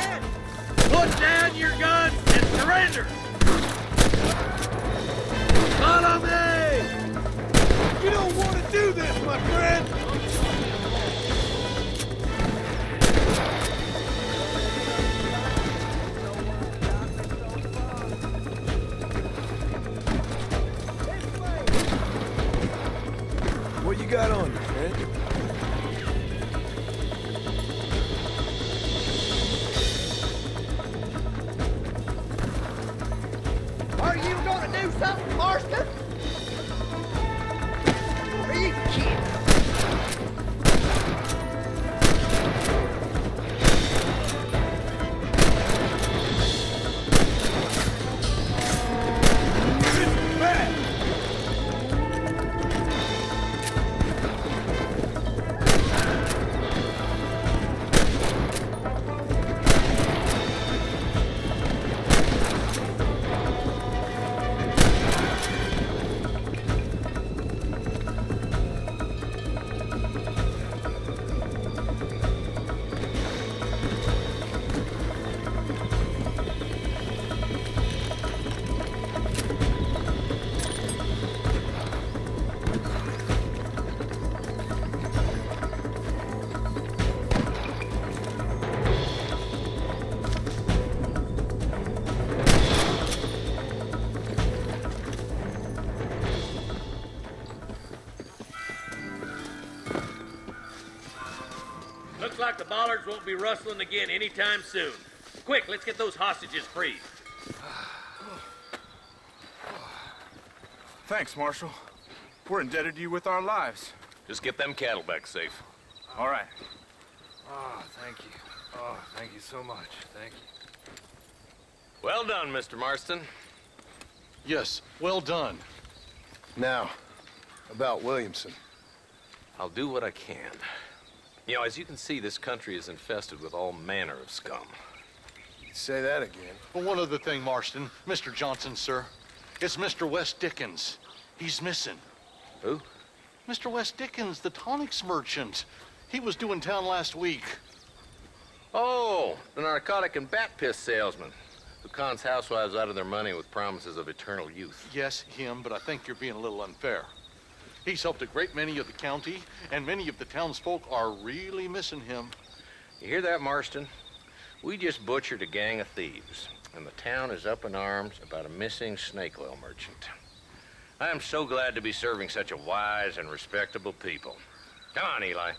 Dad! Put down your guns and surrender! Follow me! You don't want to do this, my friend! What you got on you, friend? Are you gonna do something, Marston? Are you kidding? Looks like the bollards won't be rustling again anytime soon. Quick, let's get those hostages freed. Thanks, Marshal. We're indebted to you with our lives. Just get them cattle back safe. All right. Oh, thank you. Oh, thank you so much. Thank you. Well done, Mr. Marston. Yes, well done. Now, about Williamson. I'll do what I can. You know, as you can see, this country is infested with all manner of scum. Say that again. Well, one other thing, Marston. Mr. Johnson, sir. It's Mr. West Dickens. He's missing. Who? Mr. West Dickens, the tonics merchant. He was due in town last week. Oh, the narcotic and bat piss salesman who cons housewives out of their money with promises of eternal youth. Yes, him, but I think you're being a little unfair. He's helped a great many of the county, and many of the townsfolk are really missing him. You hear that, Marston? We just butchered a gang of thieves, and the town is up in arms about a missing snake oil merchant. I am so glad to be serving such a wise and respectable people. Come on, Eli.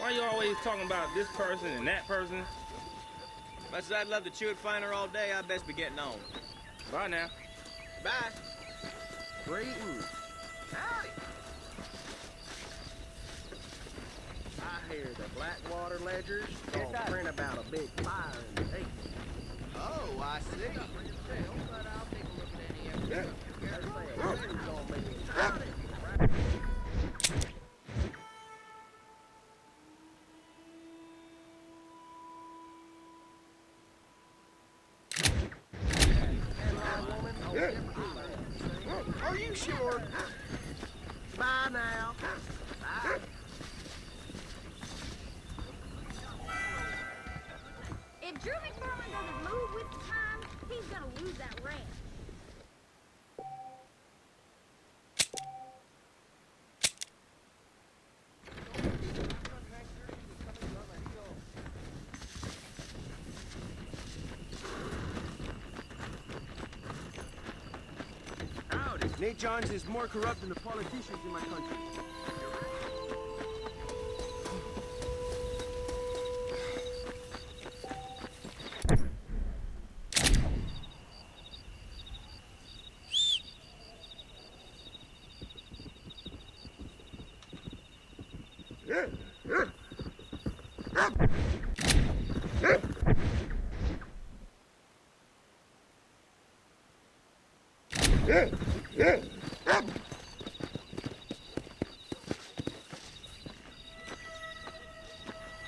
Why you always talking about this person and that person? Much as I'd love to chew it finer all day, I'd best be getting on. Bye now. Bye. Greetings. Howdy. I hear the Blackwater ledgers all print about a big fire in the 80s. Oh, I see. But I'll take a look at any evidence. Are you sure? Bye now. Bye. If Drew McFarland doesn't move with the times, he's gonna lose that ranch. Howdy. Nate Johns is more corrupt than the politicians in my country.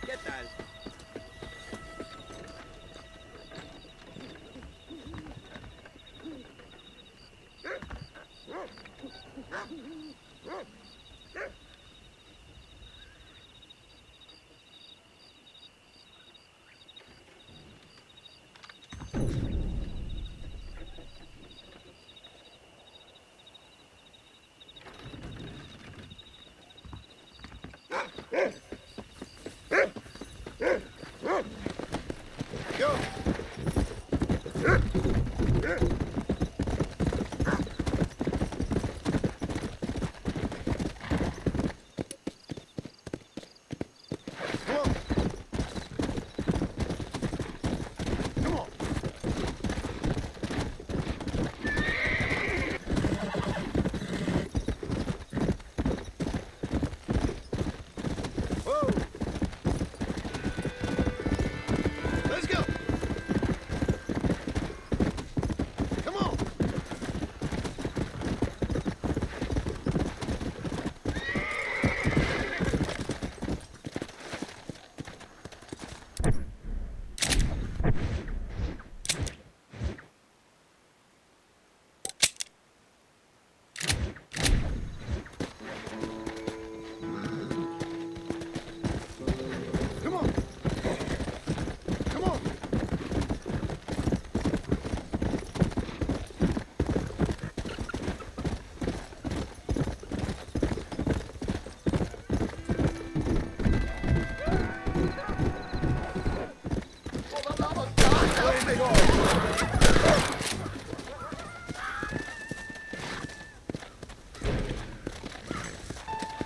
¿Qué tal? Go!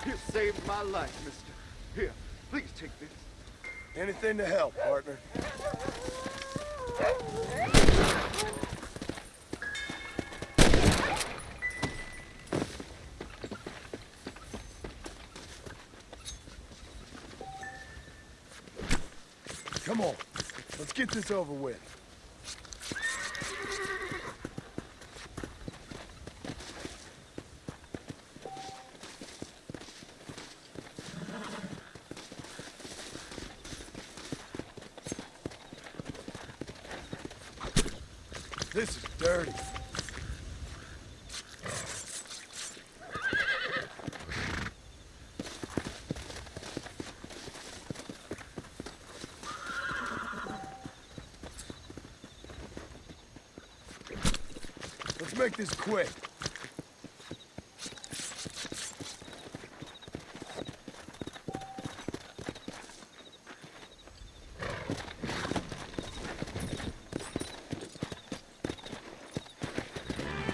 You saved my life, mister. Here, please take this. Anything to help, partner. Come on, let's get this over with. This is dirty. Let's make this quick.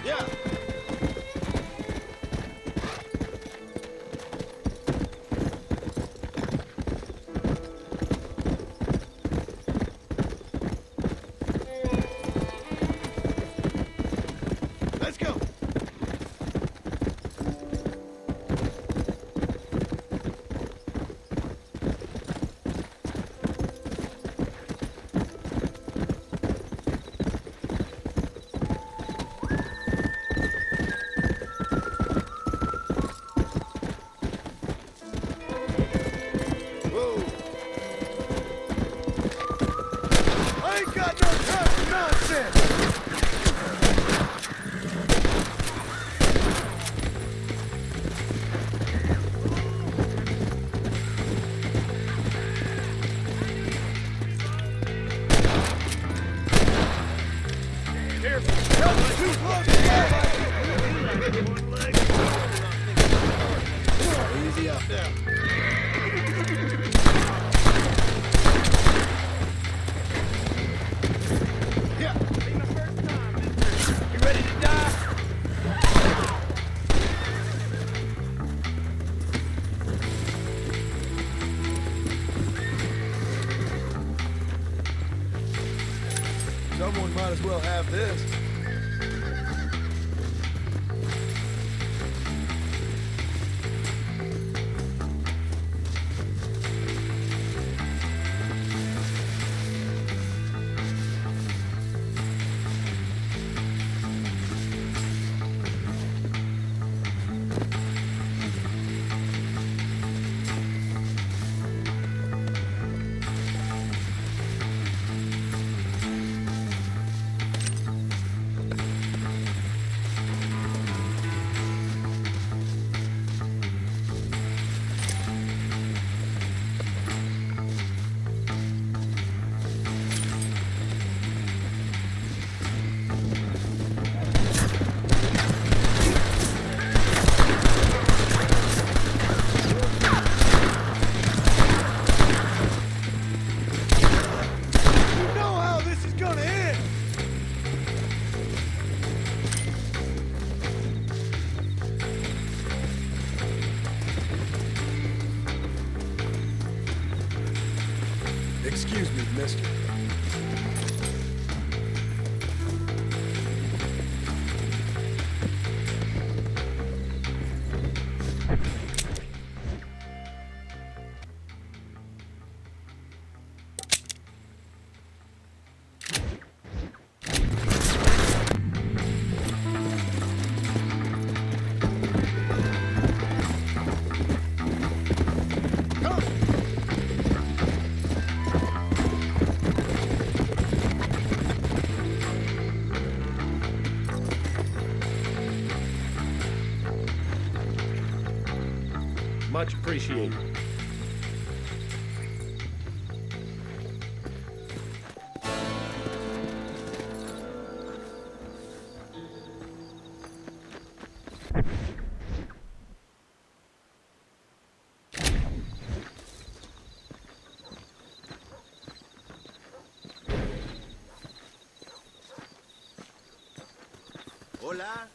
Yeah. Let's go. Someone might as well have this. Excuse me, mister. Much appreciated. Hola.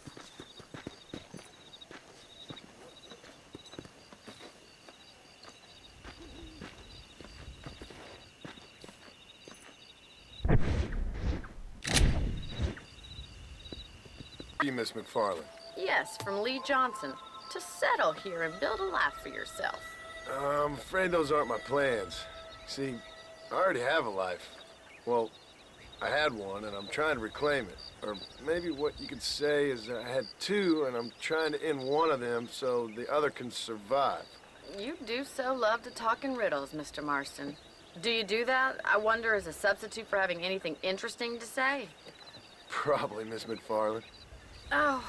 You, Miss McFarland. Yes, from Lee Johnson. To settle here and build a life for yourself. I'm afraid those aren't my plans. See, I already have a life. Well, I had one, and I'm trying to reclaim it. Or maybe what you could say is I had two, and I'm trying to end one of them so the other can survive. You do so love to talk in riddles, Mr. Marston. Do you do that, I wonder, as a substitute for having anything interesting to say? Probably, Miss McFarland. Oh,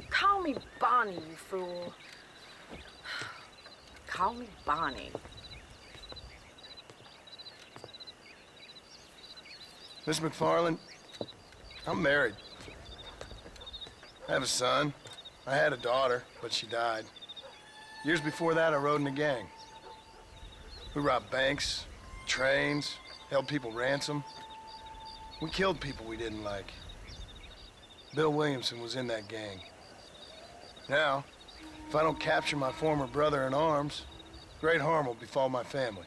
call me Bonnie, you fool. Call me Bonnie. Miss McFarland, I'm married. I have a son. I had a daughter, but she died. Years before that, I rode in a gang. We robbed banks, trains, held people ransom. We killed people we didn't like. Bill Williamson was in that gang. Now, if I don't capture my former brother in arms, great harm will befall my family.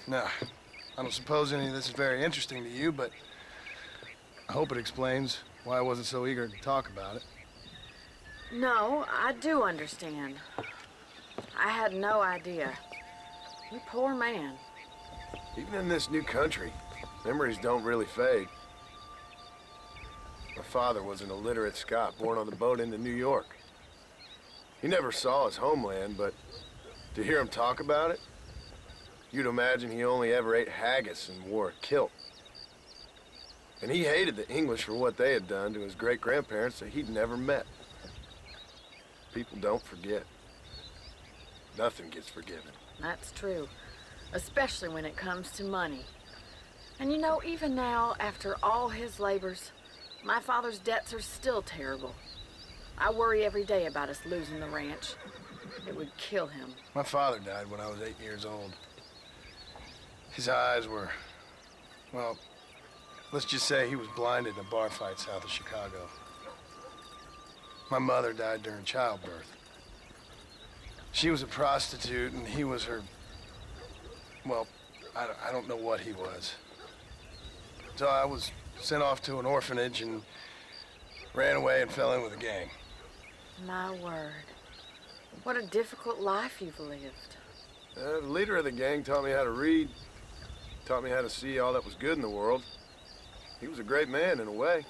Now, I don't suppose any of this is very interesting to you, but I hope it explains why I wasn't so eager to talk about it. No, I do understand. I had no idea. You poor man. Even in this new country, memories don't really fade. My father was an illiterate Scot born on the boat into New York. He never saw his homeland, but to hear him talk about it, you'd imagine he only ever ate haggis and wore a kilt. And he hated the English for what they had done to his great-grandparents that he'd never met. People don't forget. Nothing gets forgiven. That's true, especially when it comes to money. And you know, even now, after all his labors, my father's debts are still terrible. I worry every day about us losing the ranch. It would kill him. My father died when I was 8 years old. His eyes were, well, let's just say he was blinded in a bar fight south of Chicago. My mother died during childbirth. She was a prostitute and he was her, well, I don't know what he was. So I was sent off to an orphanage and ran away and fell in with a gang. My word. What a difficult life you've lived. The leader of the gang taught me how to read, taught me how to see all that was good in the world. He was a great man in a way.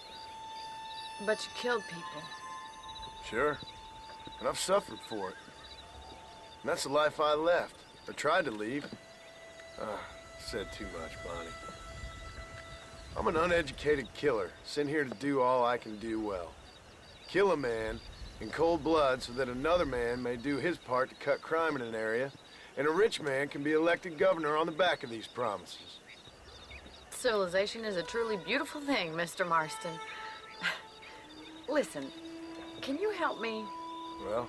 But you killed people. Sure. And I've suffered for it. And that's the life I left, or tried to leave. Said too much, Bonnie. I'm an uneducated killer, sent here to do all I can do well. Kill a man in cold blood so that another man may do his part to cut crime in an area, and a rich man can be elected governor on the back of these promises. Civilization is a truly beautiful thing, Mr. Marston. Listen, can you help me? Well,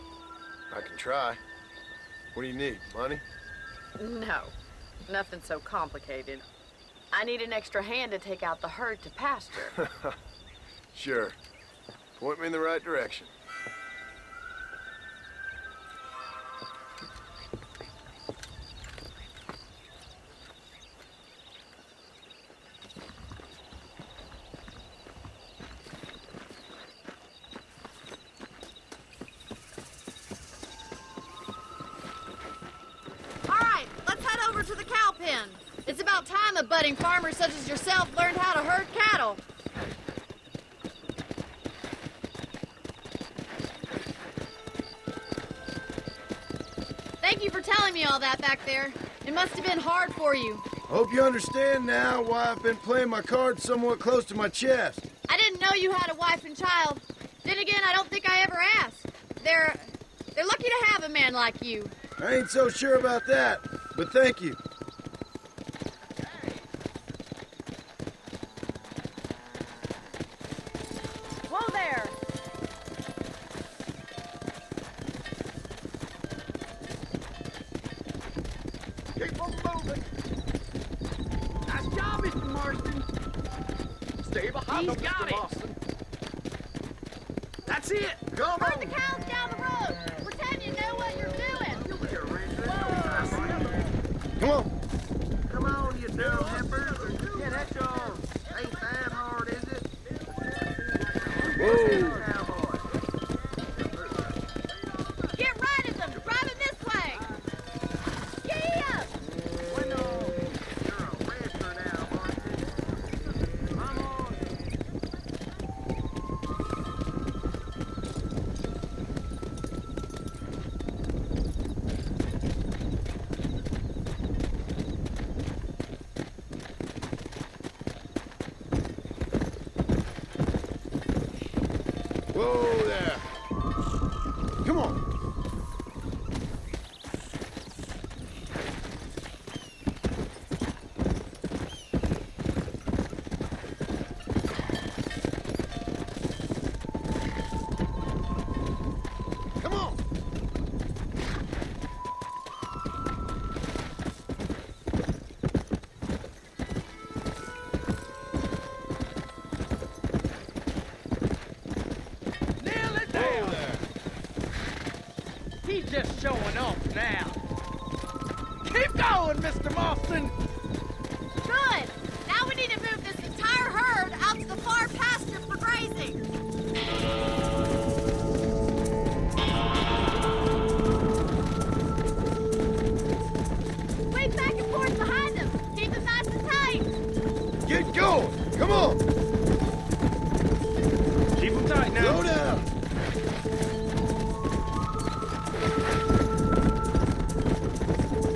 I can try. What do you need, money? No, nothing so complicated. I need an extra hand to take out the herd to pasture. Sure. Point me in the right direction. It's about time a budding farmer such as yourself learned how to herd cattle. Thank you for telling me all that back there. It must have been hard for you. Hope you understand now why I've been playing my cards somewhat close to my chest. I didn't know you had a wife and child. Then again, I don't think I ever asked. They're lucky to have a man like you. I ain't so sure about that, but thank you. Whoa there! Keep on moving. Nice job, Mr. Marston. Stay behind him, Mr. Marston. That's it. Come on. Herd the cows down the road. Pretend you know what you're doing. Come on. Come on, you dumb heifers. Yeah, that's yours. Ain't that hard, is it? Whoa. Get right at them. Drive them this way. Giddy up. You're a rancher now, Marston. Come on. Whoa there. Come on. Come on. Nail it down. He's just showing off now. Keep going, Mr. Marston. Good. Now we need to move this entire herd out to the far pasture for grazing. Swing back and forth behind them. Keep them nice and tight. Get going. Come on. Keep them tight now. Slow down.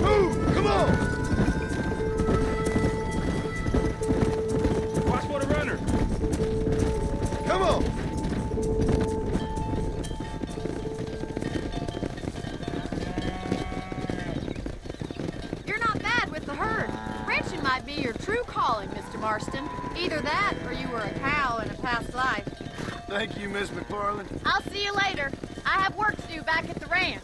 Move. Come on. Watch for the runner. Come on. You're not bad with the herd. Ranching might be your true calling, Mr. Marston. Either that or you were a cow in a past life. Thank you, Miss McFarland. I'll see you later. I have work to do back at the ranch.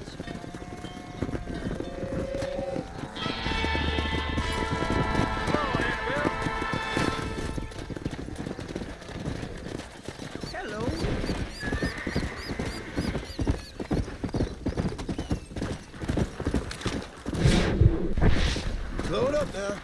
Hello. Load up now.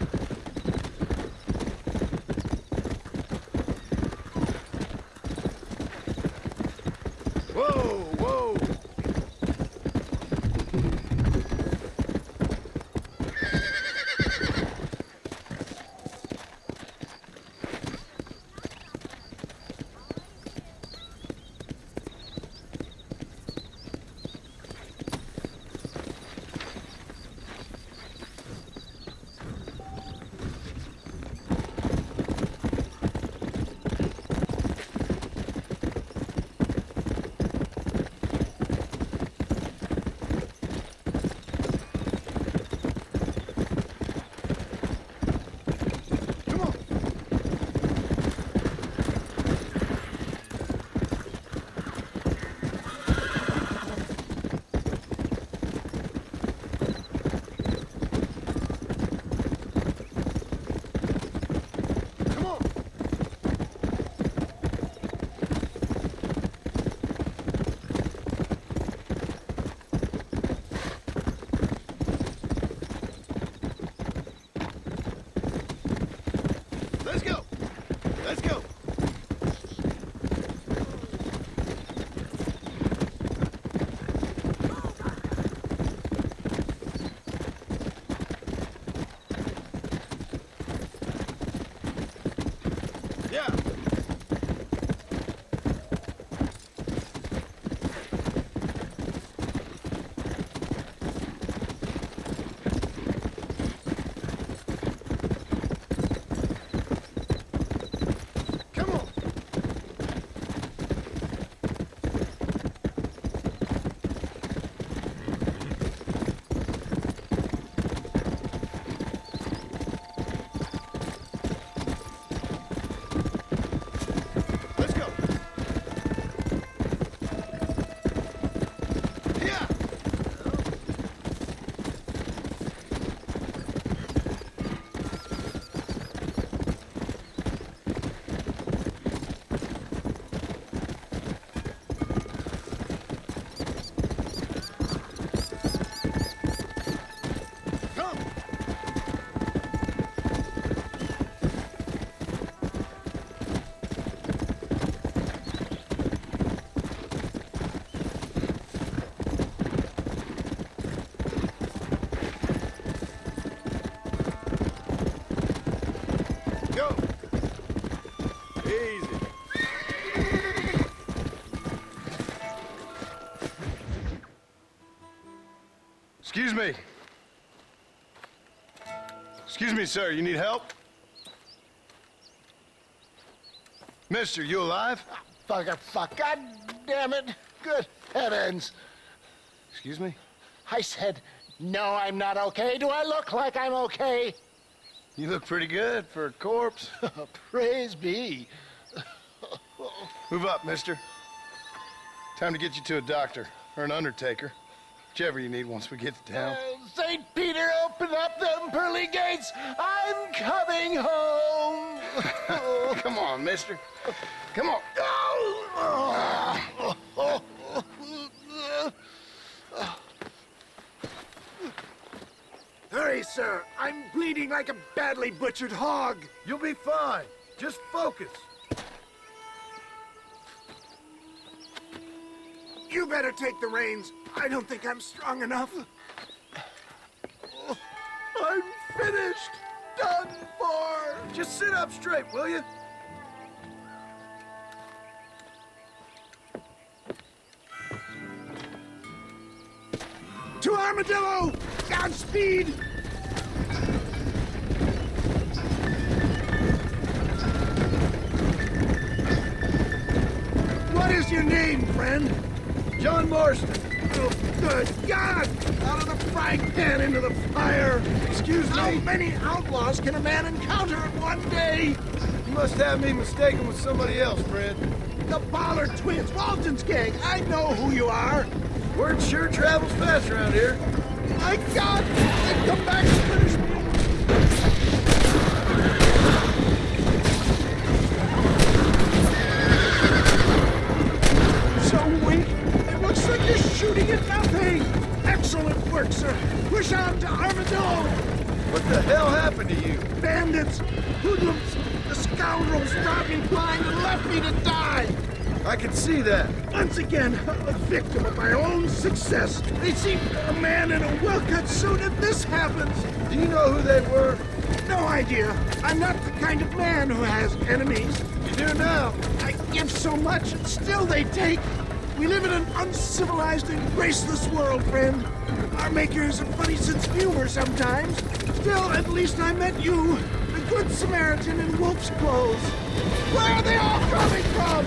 me. Excuse me, sir. You need help? Mister, you alive? Fuck. God damn it. Good heavens. Excuse me? I said, no, I'm not okay. Do I look like I'm okay? You look pretty good for a corpse. Praise be. Move up, mister. Time to get you to a doctor or an undertaker. Whichever you need once we get to town. St. Peter, open up them pearly gates. I'm coming home. Come on, mister. Come on. Hurry, sir. I'm bleeding like a badly butchered hog. You'll be fine. Just focus. You better take the reins. I don't think I'm strong enough. I'm finished. Done for. Just sit up straight, will you? To Armadillo! Godspeed! What is your name, friend? John Marston. Oh, good God! Out of the frying pan into the fire! Excuse me? How many outlaws can a man encounter in one day? You must have me mistaken with somebody else, friend. The Ballard twins, Walton's gang. I know who you are. Word sure travels fast around here. My God! They come back to finish me! So weak. It looks like you're shooting at nothing. Excellent work, sir. Push on to Armadillo. What the hell happened to you? Bandits, hoodlums, the scoundrels robbed me blind and left me to die. I can see that. Once again, a victim of my own success. They see a man in a well-cut suit and this happens. Do you know who they were? No idea. I'm not the kind of man who has enemies. You do now. I give so much and still they take. We live in an uncivilized and graceless world, friend. Our maker has a funny sense of humor sometimes. Still, at least I met you, the good Samaritan in wolf's clothes. Where are they all coming from?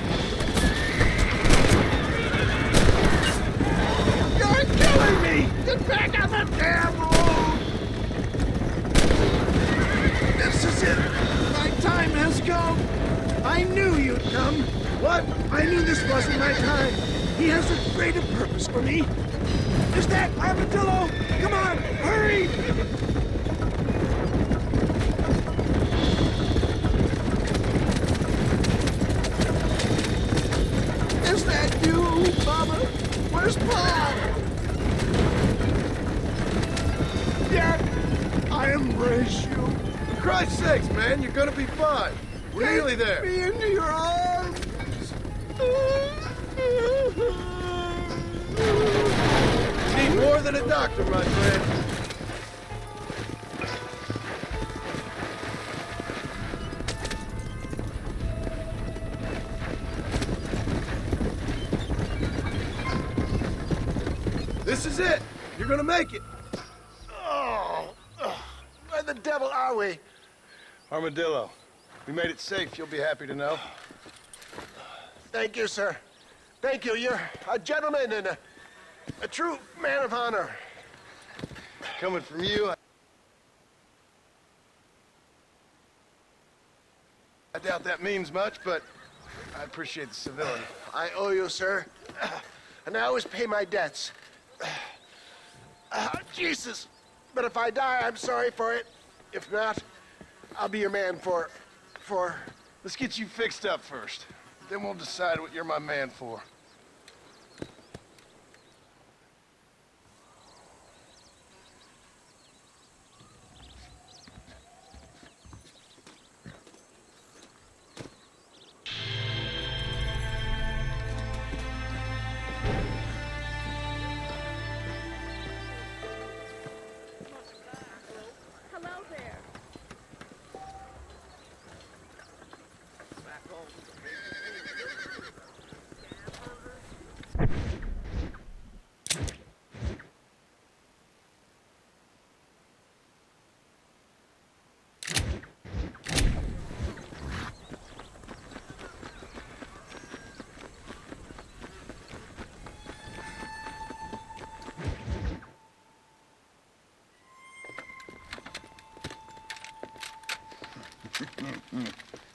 You're killing me! Get back on the damn road! This is it. My time has come. I knew you'd come. What? I knew this wasn't my time. He has a greater purpose for me. Is that Armadillo? Come on, hurry! Is that you, Mama? Where's Pa? Yeah, I embrace you. For Christ's sakes, man, you're gonna be fine. We're nearly there. Take me into your arms. Need more than a doctor, my friend. This is it. You're gonna make it. Oh, where the devil are we? Armadillo. We made it safe, you'll be happy to know. Thank you, sir. Thank you. You're a gentleman and a true man of honor. Coming from you, I doubt that means much, but I appreciate the civility. I owe you, sir. And I always pay my debts. Jesus. But if I die, I'm sorry for it. If not, I'll be your man for... Let's get you fixed up first. Then we'll decide what you're my man for.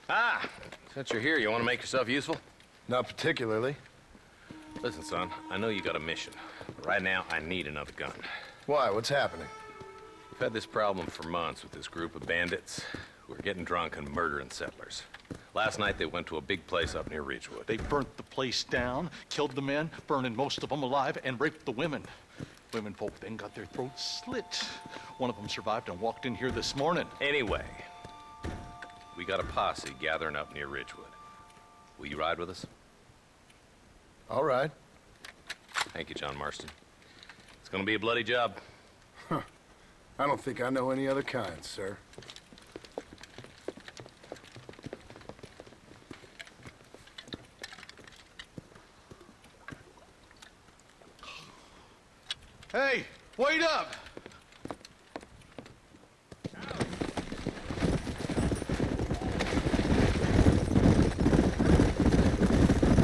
Ah, since you're here, you want to make yourself useful? Not particularly. Listen, son, I know you got a mission. But right now, I need another gun. Why? What's happening? We've had this problem for months with this group of bandits who are getting drunk and murdering settlers. Last night, they went to a big place up near Ridgewood. They burnt the place down, killed the men, burning most of them alive, and raped the women. Women folk then got their throats slit. One of them survived and walked in here this morning. Anyway, we got a posse gathering up near Ridgewood. Will you ride with us? All right. Thank you, John Marston. It's gonna be a bloody job. Huh. I don't think I know any other kind, sir. Hey, wait up!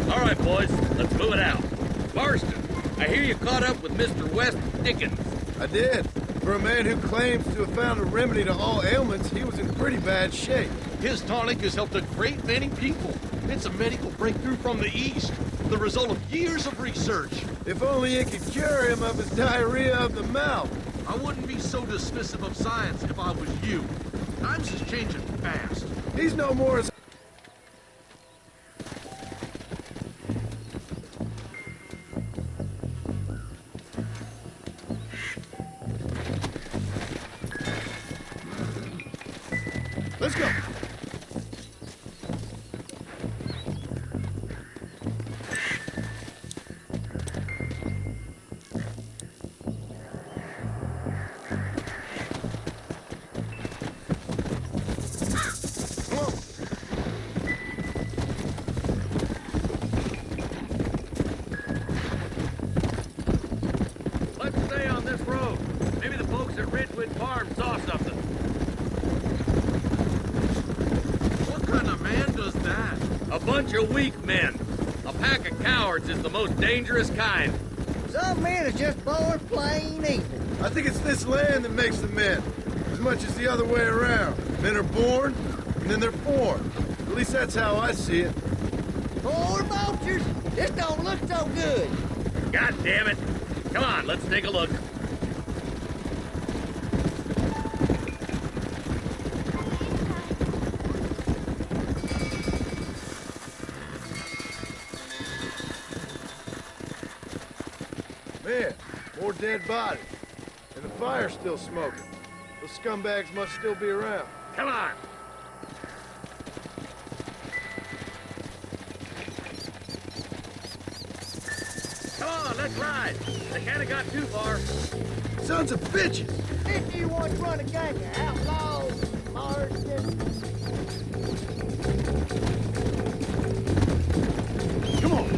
All right, boys, let's move it out. Marston, I hear you caught up with Mr. West Dickens. I did. For a man who claims to have found a remedy to all ailments, he was in pretty bad shape. His tonic has helped a great many people. It's a medical breakthrough from the East, the result of years of research. If only it could cure him of his diarrhea of the mouth. I wouldn't be so dismissive of science if I was you. Times is changing fast. He's no more as... Let's go. Let's stay on this road. Maybe the folks at Ridgewood Farm saw something. What kind of man does that? A bunch of weak men. A pack of cowards is the most dangerous kind. Some men are just born plain evil. I think it's this land that makes the men, as much as the other way around. Men are born, and then they're formed. At least that's how I see it. Poor vultures, this don't look so good. God damn it. Come on, let's take a look. Man, more dead bodies. And the fire's still smoking. Those scumbags must still be around. Come on. Come on, let's ride. They can't have got too far. Sons of bitches! If you want to run a gang of outlaws, Marston. Come on!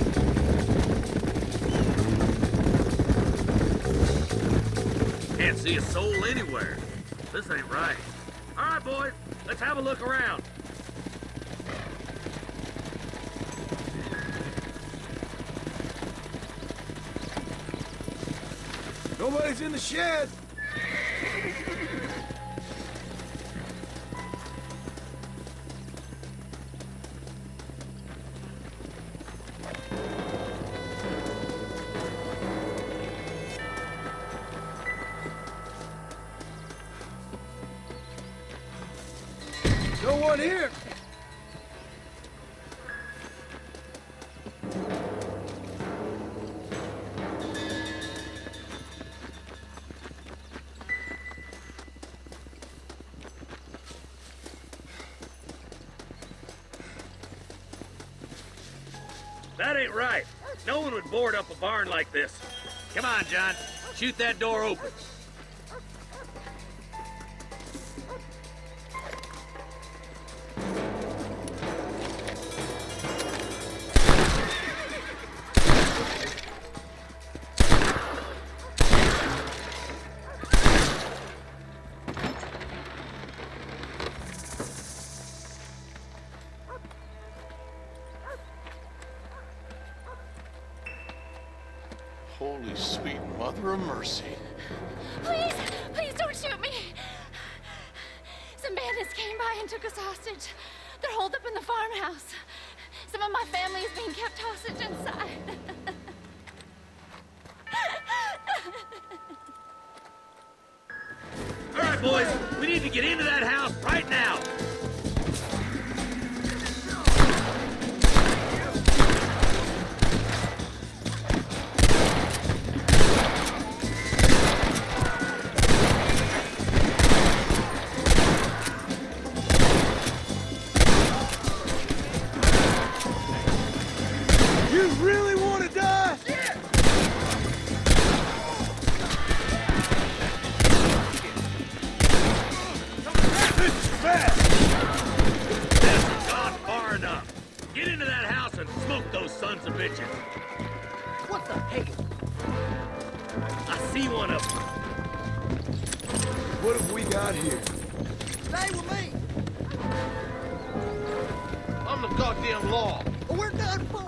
Can't see a soul anywhere. This ain't right. All right, boys, let's have a look around. Nobody's in the shed! No one here! That ain't right. No one would board up a barn like this. Come on, John. Shoot that door open. Holy sweet mother of mercy. Please, please don't shoot me. So Some bandits came by and took us hostage. They're holed up in the farmhouse. Some of my family is being kept hostage inside. All right, boys, we need to get into that house right now. You really want to die? This has gone far enough. Get into that house and smoke those sons of bitches. What the heck? I see one of them. What have we got here? Stay with me. I'm the goddamn law. We're done for.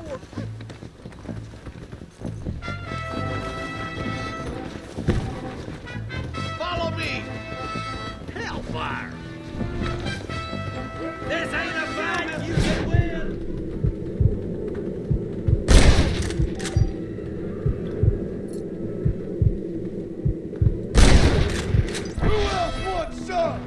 Follow me! Hellfire! This ain't a fight you can win! Who else wants some?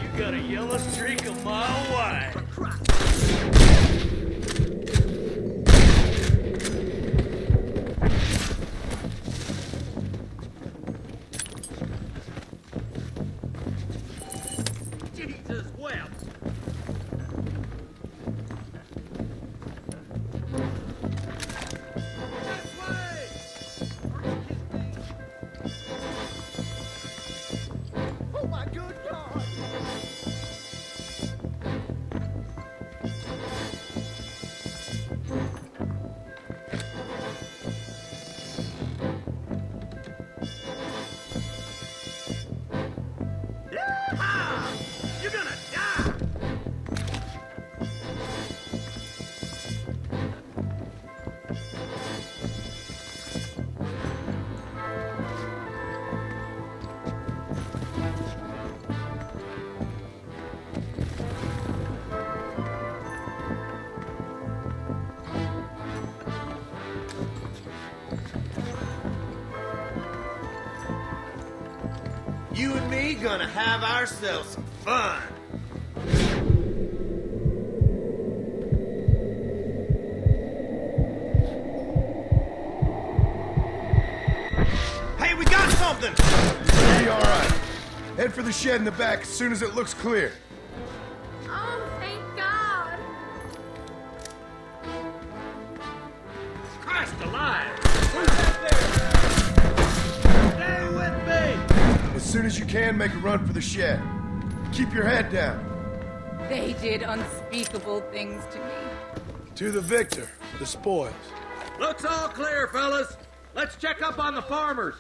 You got a yellow streak a mile wide. Jesus wept. Oh my good God! You're gonna die! You and me gonna have ourselves some fun. Hey, we got something! Be all right. Head for the shed in the back as soon as it looks clear. Oh, thank God. Christ alive! Stay with me! As soon as you can, make a run for the shed. Keep your head down. They did unspeakable things to me. To the victor, the spoils. Looks all clear, fellas. Let's check up on the farmers.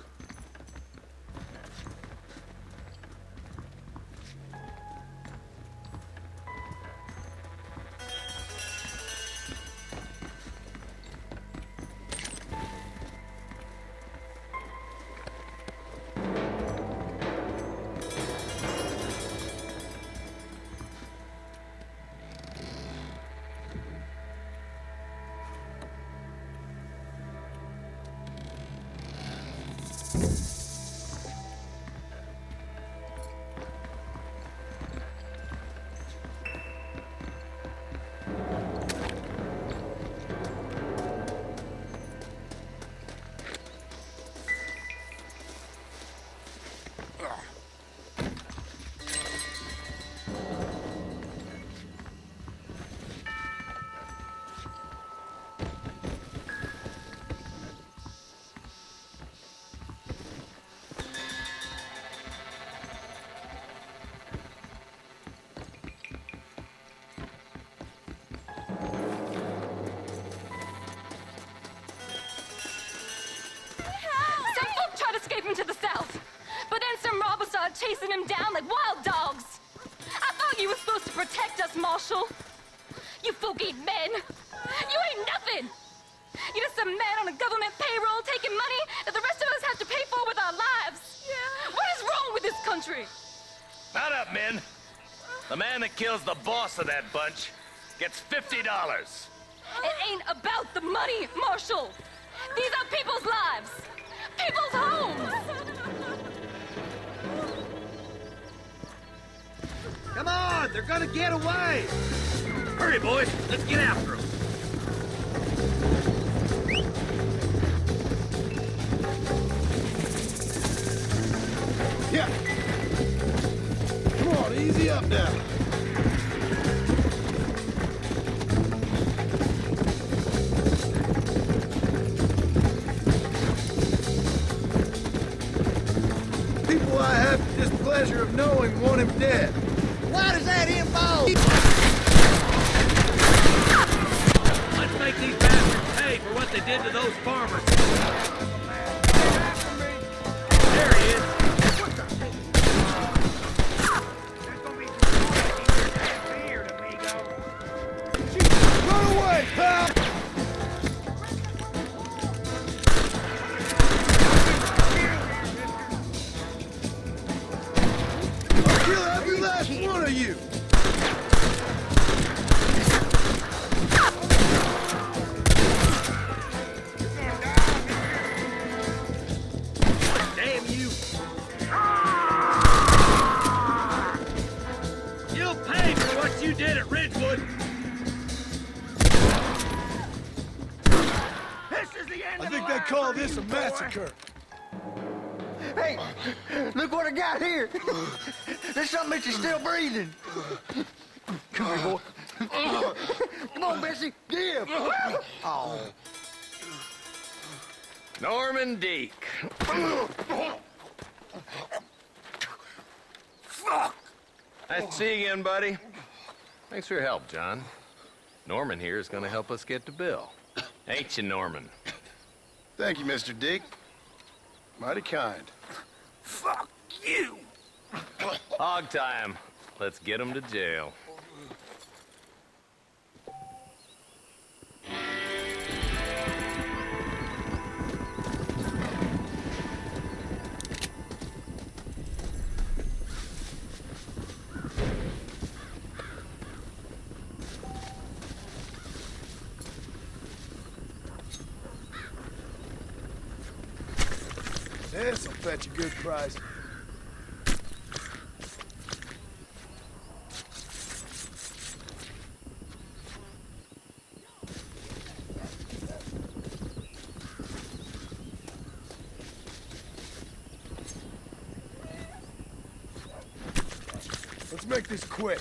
To the south. But then some robbers started chasing him down like wild dogs. I thought you were supposed to protect us, Marshal. You folk ain't men. You ain't nothing. You're just a man on a government payroll taking money that the rest of country. Mount up, men. The man that kills the boss of that bunch gets $50. It ain't about the money, Marshal. These are people's lives, people's homes. Come on, they're gonna get away. Hurry, boys. Let's get after them. Yeah. Come on, easy up now. People I have the displeasure of knowing want him dead. Why does that involve? Let's make these bastards pay for what they did to those farmers. There he is. Run away, pal! I'll kill every last one of you! Damn you. You'll pay for what you did at Ridgewood. I think they call this a massacre. Hey, look what I got here. There's something that you're still breathing. Come here, boy. Come on, Bessie. Give. Oh. Norman Deek. Fuck! Nice to see you again, buddy. Thanks for your help, John. Norman here is going to help us get to Bill. Ain't you, Norman? Thank you, Mr. Dick. Mighty kind. Fuck you! Hog time. Let's get him to jail. This'll fetch a good price. Let's make this quick.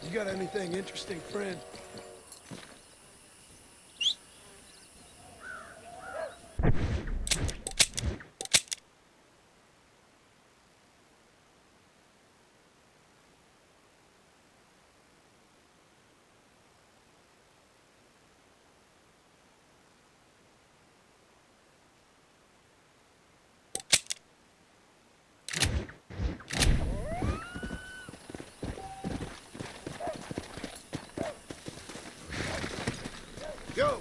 You got anything interesting, friend? Go!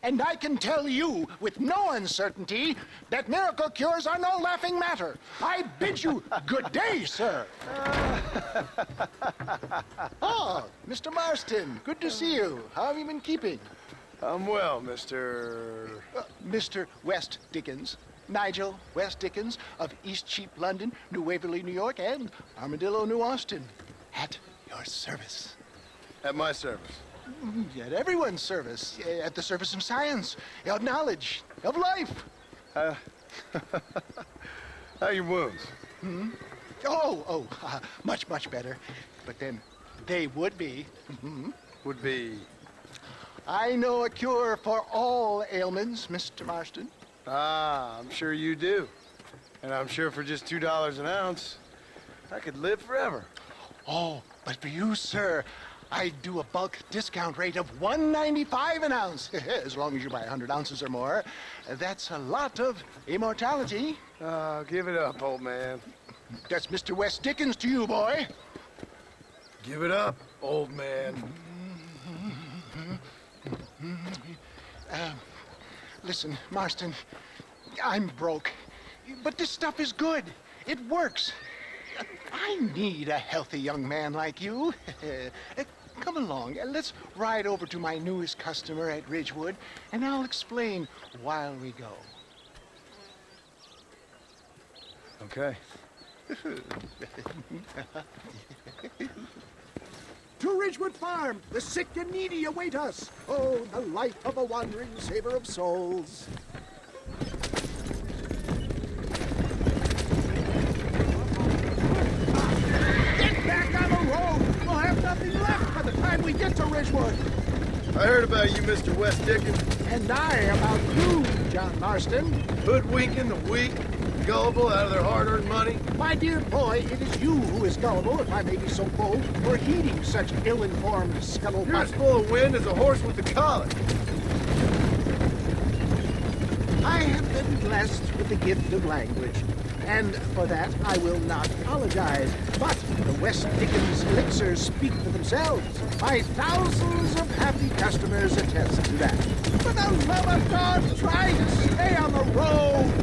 And I can tell you with no uncertainty that miracle cures are no laughing matter. I bid you good day, sir. Oh, Mr. Marston, good to see you. How have you been keeping? I'm well, Mr. Mr. West Dickens. Nigel West Dickens of East Cheap, London, New Waverly, New York, and Armadillo, New Austin. At your service. At my service? At everyone's service. At the service of science, of knowledge, of life. How are your wounds? Much, much better. But then they would be. Would be? I know a cure for all ailments, Mr. Marston. Ah, I'm sure you do. And I'm sure for just $2 an ounce, I could live forever. Oh, but for you, sir, I do a bulk discount rate of $1.95 an ounce. As long as you buy 100 ounces or more. That's a lot of immortality. Give it up, old man. That's Mr. West Dickens to you, boy. Give it up, old man. Listen, Marston, I'm broke, but this stuff is good. It works. I need a healthy young man like you. Come along, let's ride over to my newest customer at Ridgewood, and I'll explain while we go. Okay. To Ridgewood Farm, the sick and needy await us. Oh, the life of a wandering saver of souls. Get back on the road! We'll have nothing left by the time we get to Ridgewood. I heard about you, Mr. West Dickens. And I about you, John Marston. Hoodwinking the weak, gullible out of their hard-earned money. My dear boy, it is you who is gullible, if I may be so bold, for heeding such ill-informed scuttlebutt. You're as full of wind as a horse with the colic. I have been blessed with the gift of language, and for that I will not apologize. But the West Dickens elixirs speak for themselves. My thousands of happy customers attest to that. For the love of God, try to stay on the road.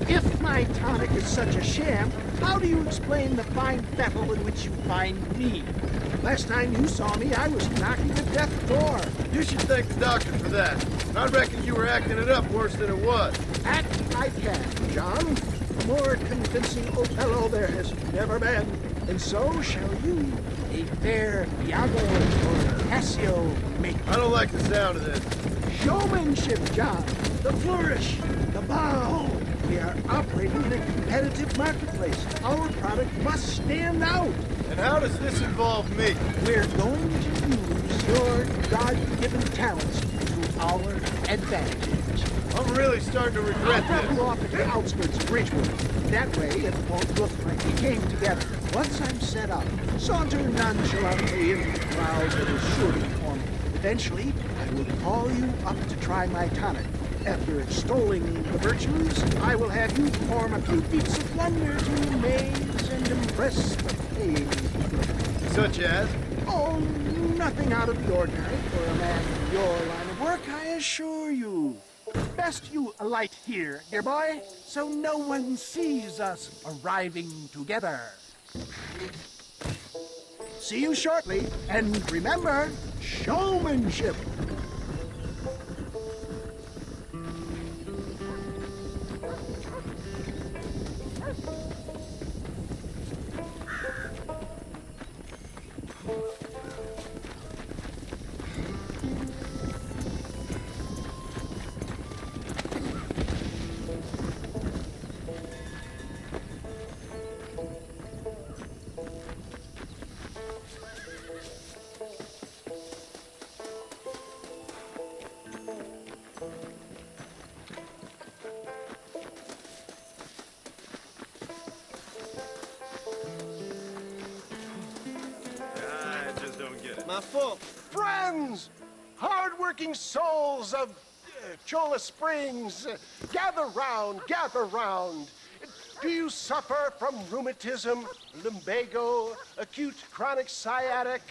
If my tonic is such a sham, how do you explain the fine battle in which you find me? Last time you saw me, I was knocking at death's door. You should thank the doctor for that. I reckon you were acting it up worse than it was. Act I can, John. A more convincing Othello there has never been. And so shall you, a fair Iago or Cassio make. I don't like the sound of this. Showmanship, John. The flourish, the bow. We are operating in a competitive marketplace. Our product must stand out. And how does this involve me? We're going to use your God-given talents to our advantage. I'm really starting to regret I'll drop this. you off at the outskirts of Ridgewood. That way it won't look like we came together. Once I'm set up, saunter nonchalantly into the crowd that is sure to form. Eventually, I will call you up to try my tonic. After extolling the virtues, I will have you perform a few feats of wonder to amaze and impress the paying public. Such as? Oh, nothing out of the ordinary for a man in your line of work, I assure you. Best you alight here, dear boy, so no one sees us arriving together. See you shortly, and remember, showmanship. My fault. Friends! Hard-working souls of Cholla Springs, gather round, gather round. Do you suffer from rheumatism, lumbago, acute chronic sciatic,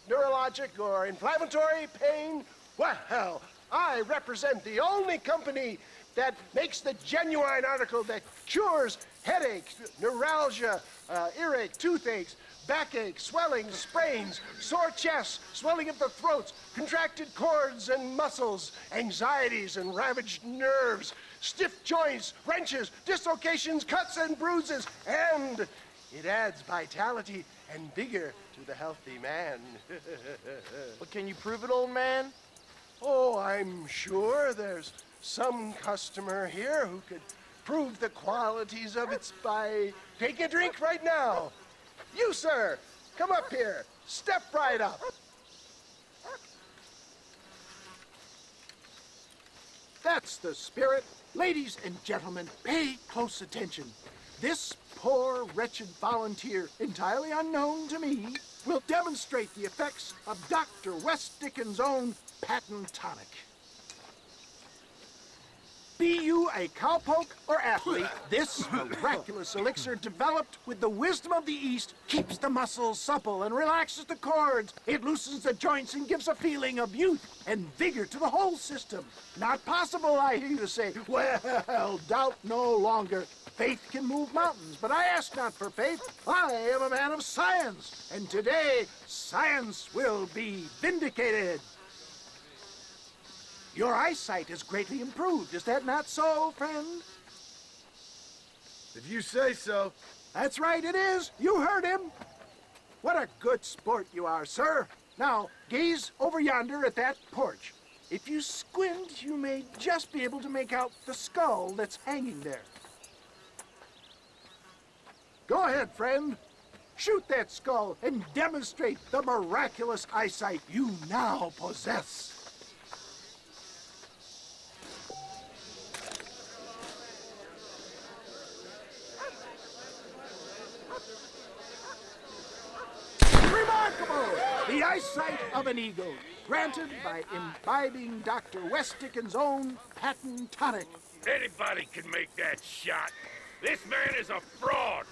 neurologic or inflammatory pain? Well, I represent the only company that makes the genuine article that cures headaches, neuralgia, earache, toothaches, backache, swelling, sprains, sore chests, swelling of the throats, contracted cords and muscles, anxieties and ravaged nerves, stiff joints, wrenches, dislocations, cuts and bruises, and it adds vitality and vigor to the healthy man. But can you prove it, old man? Oh, I'm sure there's some customer here who could prove the qualities of it by taking a drink right now. You, sir, come up here. Step right up. That's the spirit. Ladies and gentlemen, pay close attention. This poor, wretched volunteer, entirely unknown to me, will demonstrate the effects of Dr. West Dickens' own patent tonic. Be you a cowpoke or athlete, this miraculous elixir developed with the wisdom of the East keeps the muscles supple and relaxes the cords. It loosens the joints and gives a feeling of youth and vigor to the whole system. Not possible, I hear you say. Well, doubt no longer. Faith can move mountains, but I ask not for faith. I am a man of science, and today science will be vindicated. Your eyesight has greatly improved. Is that not so, friend? If you say so. That's right, it is. You heard him. What a good sport you are, sir. Now, gaze over yonder at that porch. If you squint, you may just be able to make out the skull that's hanging there. Go ahead, friend. Shoot that skull and demonstrate the miraculous eyesight you now possess. Remarkable! The eyesight of an eagle, granted by imbibing Dr. West Dickens' own patent tonic. Anybody can make that shot. This man is a fraud.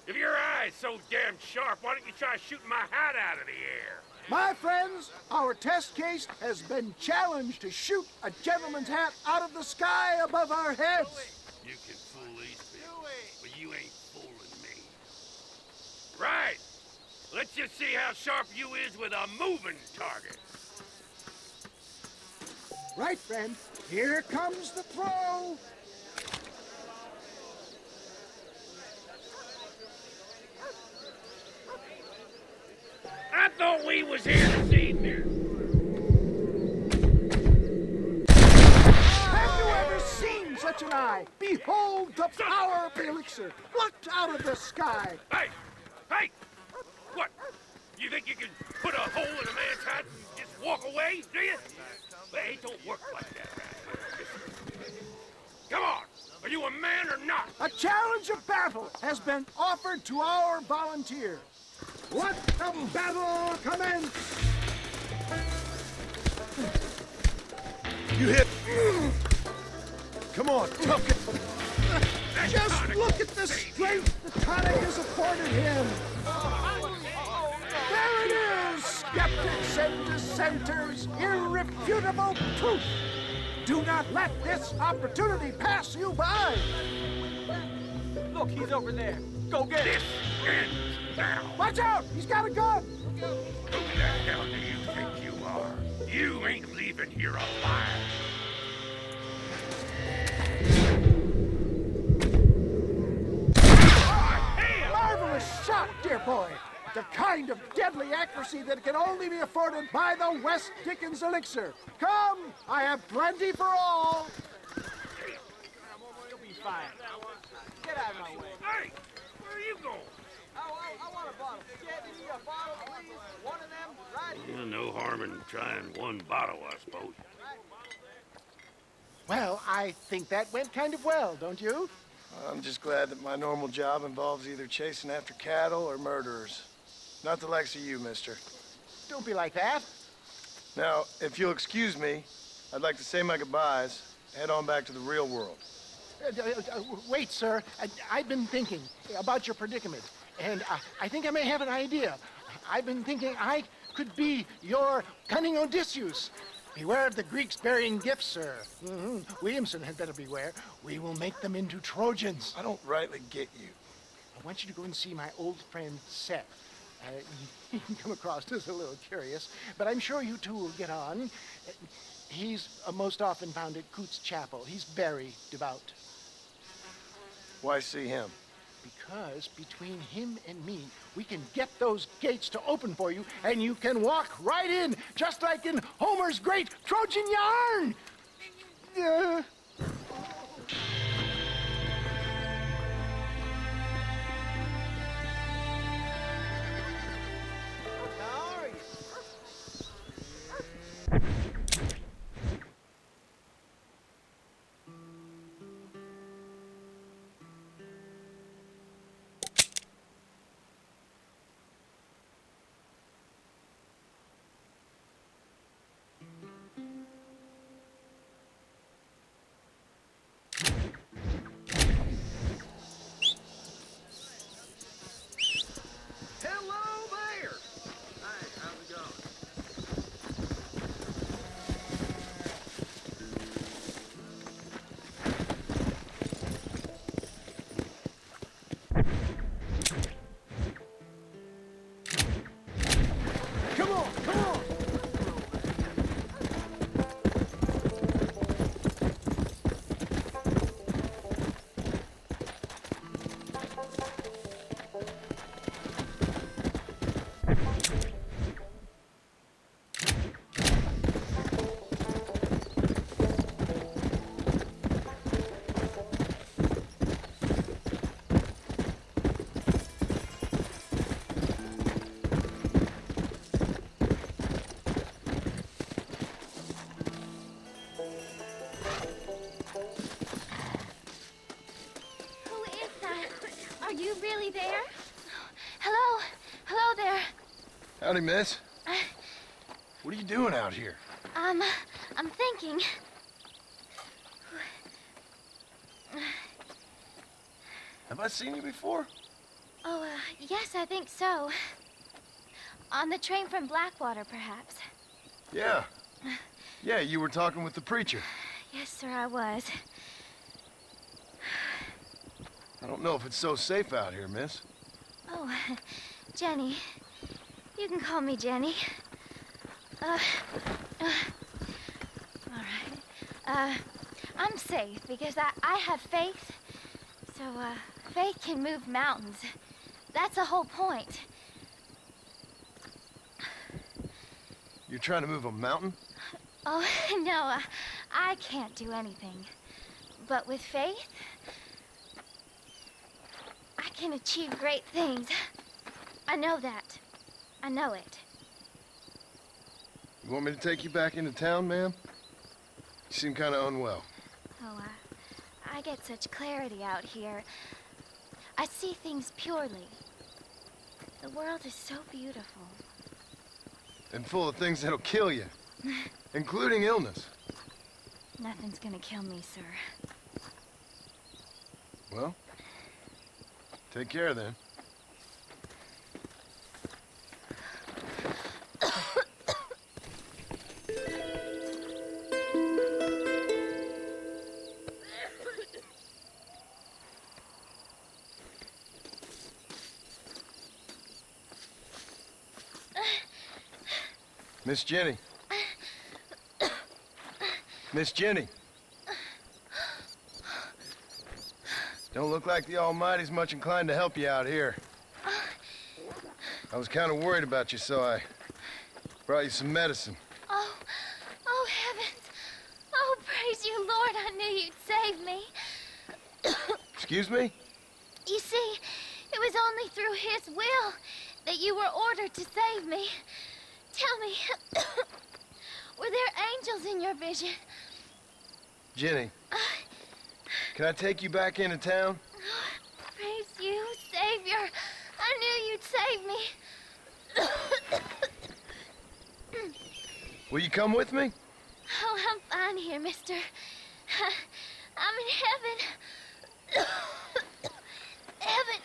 If your eye's so damn sharp, why don't you try shooting my hat out of the air? My friends, our test case has been challenged to shoot a gentleman's hat out of the sky above our heads. You can fool these people, but you ain't fooling me. Right. Let's just see how sharp you is with a moving target. Right, friend. Here comes the throw. I thought we was here this evening. Have you ever seen such an eye? Behold the power of the elixir, plucked out of the sky. Hey! Hey! What? You think you can put a hole in a man's hat and just walk away, do you? Well, it don't work like that, right? Come on! Are you a man or not? A challenge of battle has been offered to our volunteer. Let the battle commence! You hit. Come on, tuck it. Just look at the strength the tonic has afforded him. There it is, skeptics and dissenters, irrefutable proof. Do not let this opportunity pass you by. Look, he's over there. Go get him. Now. Watch out! He's got a gun! Who the hell do you think you are? You ain't leaving here alive. Marvelous shot, dear boy. The kind of deadly accuracy that can only be afforded by the West Dickens elixir. Come, I have plenty for all. You'll be fine. Get out of my way. Hey, where are you going? I want a bottle. Get me a bottle, please. One of them, right here. Well, no harm in trying one bottle, I suppose. Well, I think that went kind of well, don't you? I'm just glad that my normal job involves either chasing after cattle or murderers. Not the likes of you, mister. Don't be like that. Now, if you'll excuse me, I'd like to say my goodbyes, head on back to the real world. Wait, sir. I've been thinking about your predicament, and I think I may have an idea. I've been thinking I could be your cunning Odysseus. Beware of the Greeks burying gifts, sir. Williamson had better beware. We will make them into Trojans. I don't rightly get you. I want you to go and see my old friend Seth. He can come across as a little curious, but I'm sure you two will get on. He's most often found at Coots Chapel. He's very devout. Why see him? Because between him and me, we can get those gates to open for you, and you can walk right in, just like in Homer's great Trojan yarn! How are you? Hello there! Hi, how's it going? Come on, come on! Who is that? Are you really there? Hello? Hello there. Howdy, miss. What are you doing out here? I'm thinking. Have I seen you before? Oh, yes, I think so. On the train from Blackwater, perhaps. Yeah. Yeah, you were talking with the preacher. Yes, sir, I was. I don't know if it's so safe out here, miss. Oh, Jenny. You can call me Jenny. All right. I'm safe because I have faith. So, faith can move mountains. That's the whole point. You're trying to move a mountain? Oh, no, I can't do anything. But with faith, I can achieve great things. I know that. I know it. You want me to take you back into town, ma'am? You seem kind of unwell. Oh, I get such clarity out here. I see things purely. The world is so beautiful. And full of things that'll kill you, including illness. Nothing's gonna kill me, sir. Well, take care then. Miss Jenny. Miss Jenny. Don't look like the Almighty's much inclined to help you out here. I was kind of worried about you, so I brought you some medicine. Oh, heavens. Oh, praise you, Lord. I knew you'd save me. Excuse me? You see, it was only through his will that you were ordered to save me. Tell me, were there angels in your vision? Jenny, can I take you back into town? Praise you, Savior. I knew you'd save me. Will you come with me? Oh, I'm fine here, mister. I'm in heaven. Heaven.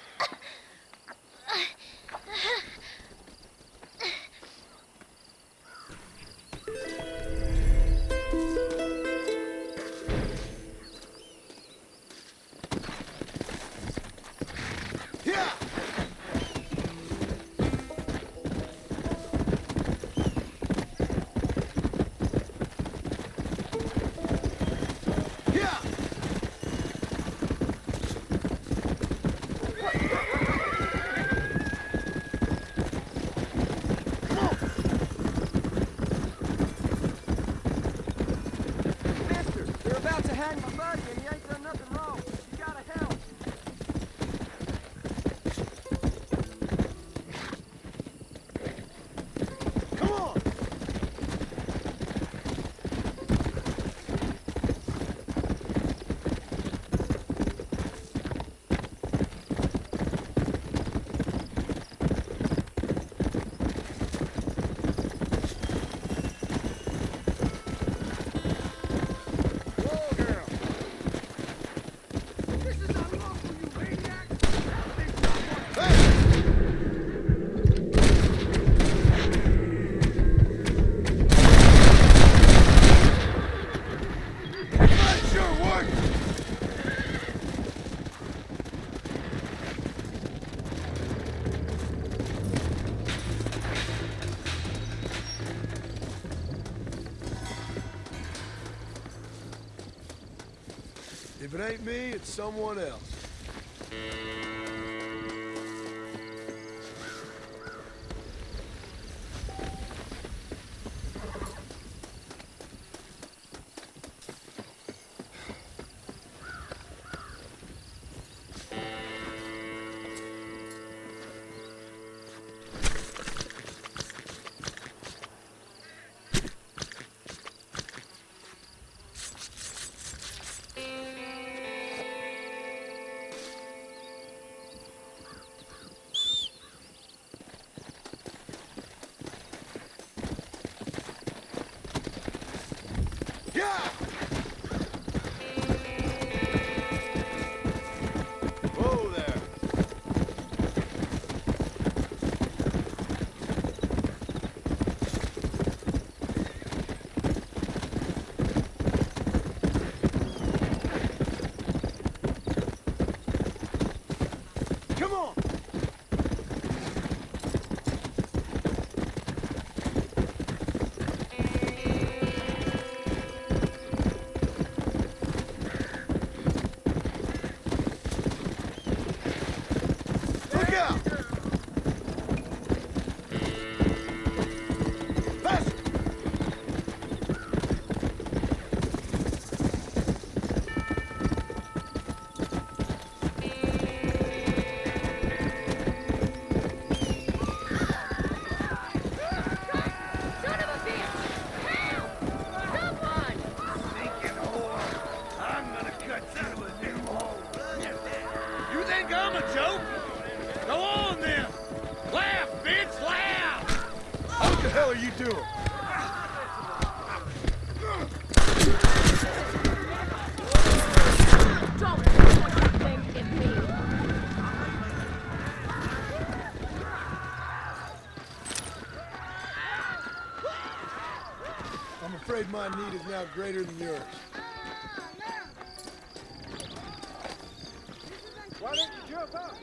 If it ain't me, it's someone else. My need is now greater than yours. Why don't you jump up?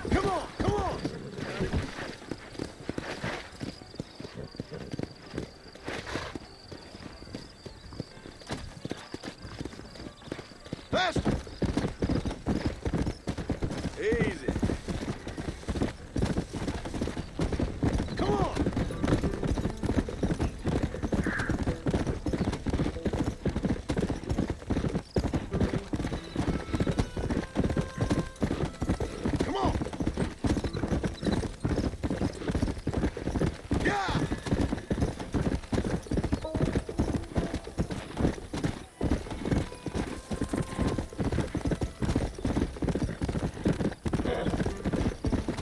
Come on, come on! Faster! Easy. Come on! Come on! Yeah!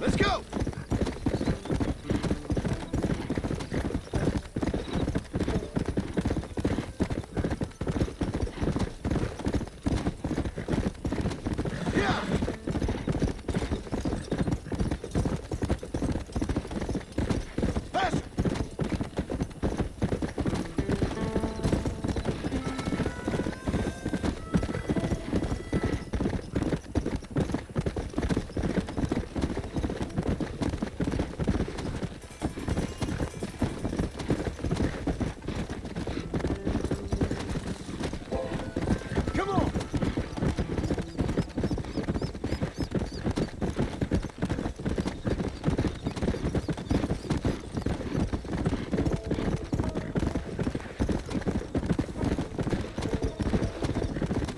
Let's go! Yeah! Faster! Come on!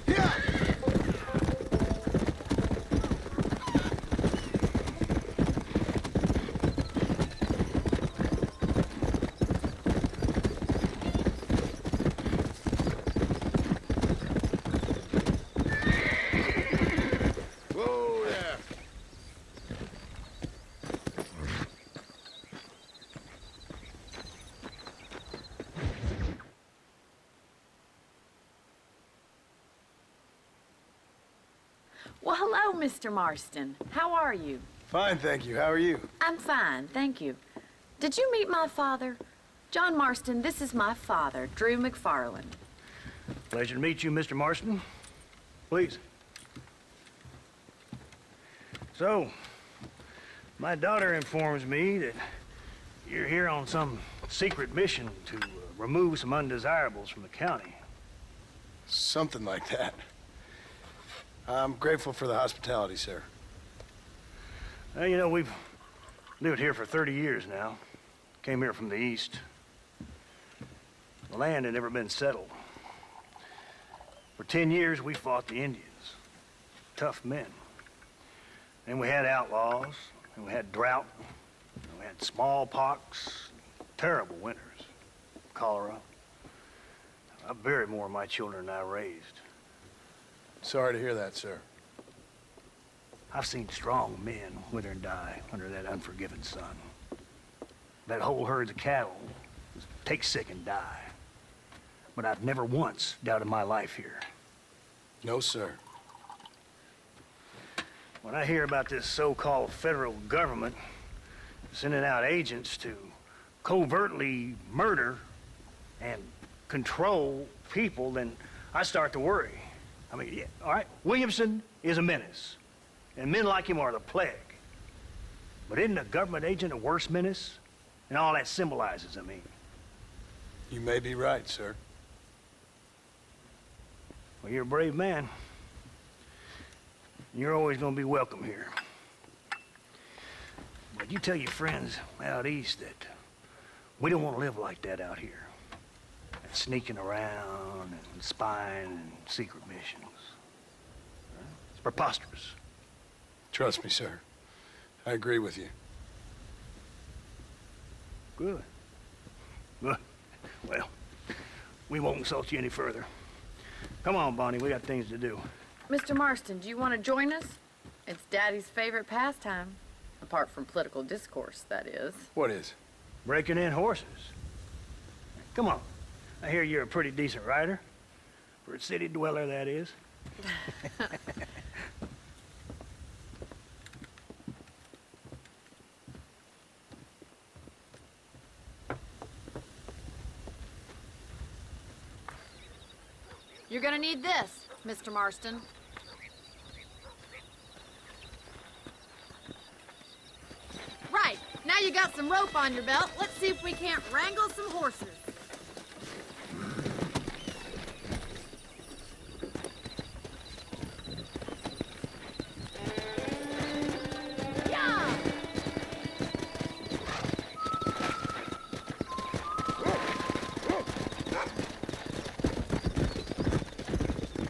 Yeah! Whoa there! Well, hello, Mr. Marston. How are you? Fine, thank you. How are you? I'm fine, thank you. Did you meet my father? John Marston, this is my father, Drew McFarland. Pleasure to meet you, Mr. Marston. Please. So, My daughter informs me that you're here on some secret mission to remove some undesirables from the county. Something like that. I'm grateful for the hospitality, sir. Well, you know, we've lived here for 30 years now. Came here from the east. The land had never been settled. For 10 years, we fought the Indians. Tough men. And we had outlaws, and we had drought, and we had smallpox, terrible winters, cholera. I buried more of my children than I raised. Sorry to hear that, sir. I've seen strong men wither and die under that unforgiving sun. That whole herds of cattle take sick and die. But I've never once doubted my life here. No, sir. When I hear about this so-called federal government sending out agents to covertly murder and control people, then I start to worry. I mean, yeah, all right, Williamson is a menace, and men like him are the plague. But isn't a government agent a worse menace? And all that symbolizes, I mean. You may be right, sir. Well, you're a brave man. You're always gonna be welcome here. But you tell your friends out east that we don't want to live like that out here. Sneaking around and spying and secret missions. It's preposterous. Trust me, sir. I agree with you. Good. Good. Well, we won't insult you any further. Come on, Bonnie, we got things to do. Mr. Marston, do you want to join us? It's Daddy's favorite pastime. Apart from political discourse, that is. What is? Breaking in horses. Come on. I hear you're a pretty decent rider. For a city dweller, that is. You're gonna need this, Mr. Marston. Right, now you got some rope on your belt. Let's see if we can't wrangle some horses.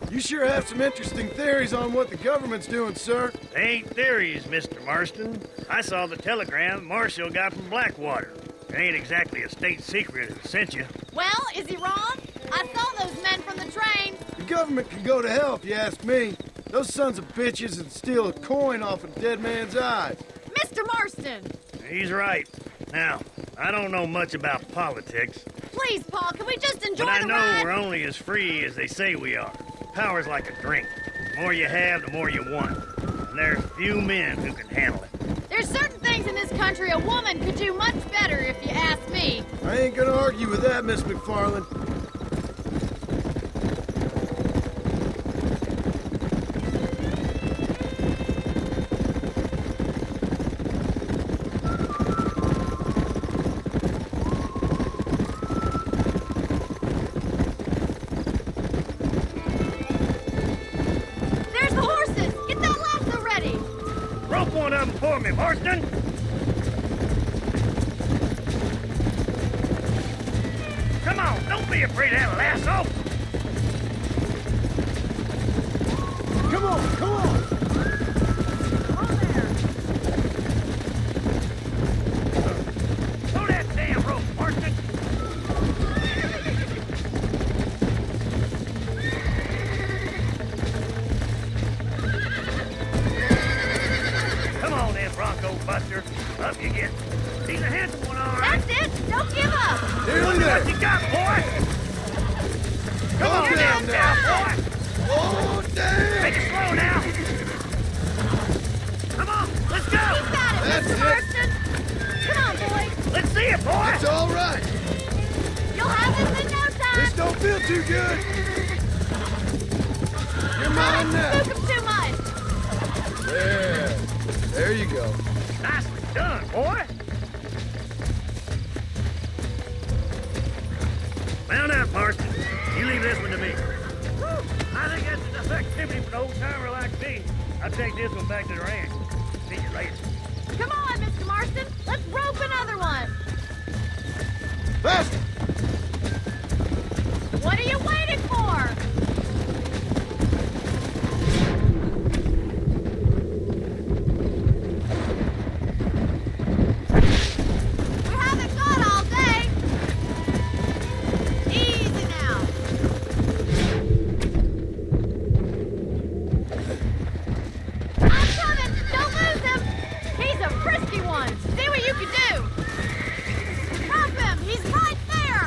You sure have some interesting theories on what the government's doing, sir. They ain't theories, Mr. Marston. I saw the telegram Marshall got from Blackwater. It ain't exactly a state secret it sent you. Well, is he wrong? I saw those men from the train. The government can go to hell if you ask me. Those sons of bitches would steal a coin off a dead man's eyes. Mr. Marston! He's right. Now, I don't know much about politics. Please, Paul, can we just enjoy but I the know ride? we're only as free as they say we are. Power's like a drink. The more you have, the more you want. And there's few men who can handle it. There's certain things in this country a woman could do much better, if you ask me. I ain't gonna argue with that, Miss McFarland. There's the horses! Get that lasso ready! Rope one of them for me, Marston! Come on, don't be afraid of that lasso! Come on, come on! Throw that damn rope, Marston! Come on then, Bronco Buster. Up you get. He's a handsome one, all right. That's it! Don't give up! Nearly Look there. what you got, boy! Come on down now, boy! Oh, damn! Make it slow now! Come on, let's go! He's got it, That's Mr. it. Marston! Come on, boys! Let's see it, boy! It's all right. You'll have this in no time! This don't feel too good. You're mine now. Spook him too much! Yeah. There you go. Nicely done, boy. Mount up, Marston. You leave this one to me. I think that's enough activity for an old-timer like me. I'll take this one back to the ranch. See you later. Come on, Mr. Marston. Let's rope another one. Faster! What are you waiting for? We haven't got all day. Easy now. I'm coming. Don't lose him. He's a frisky one. See what you can do. Drop him. He's right there.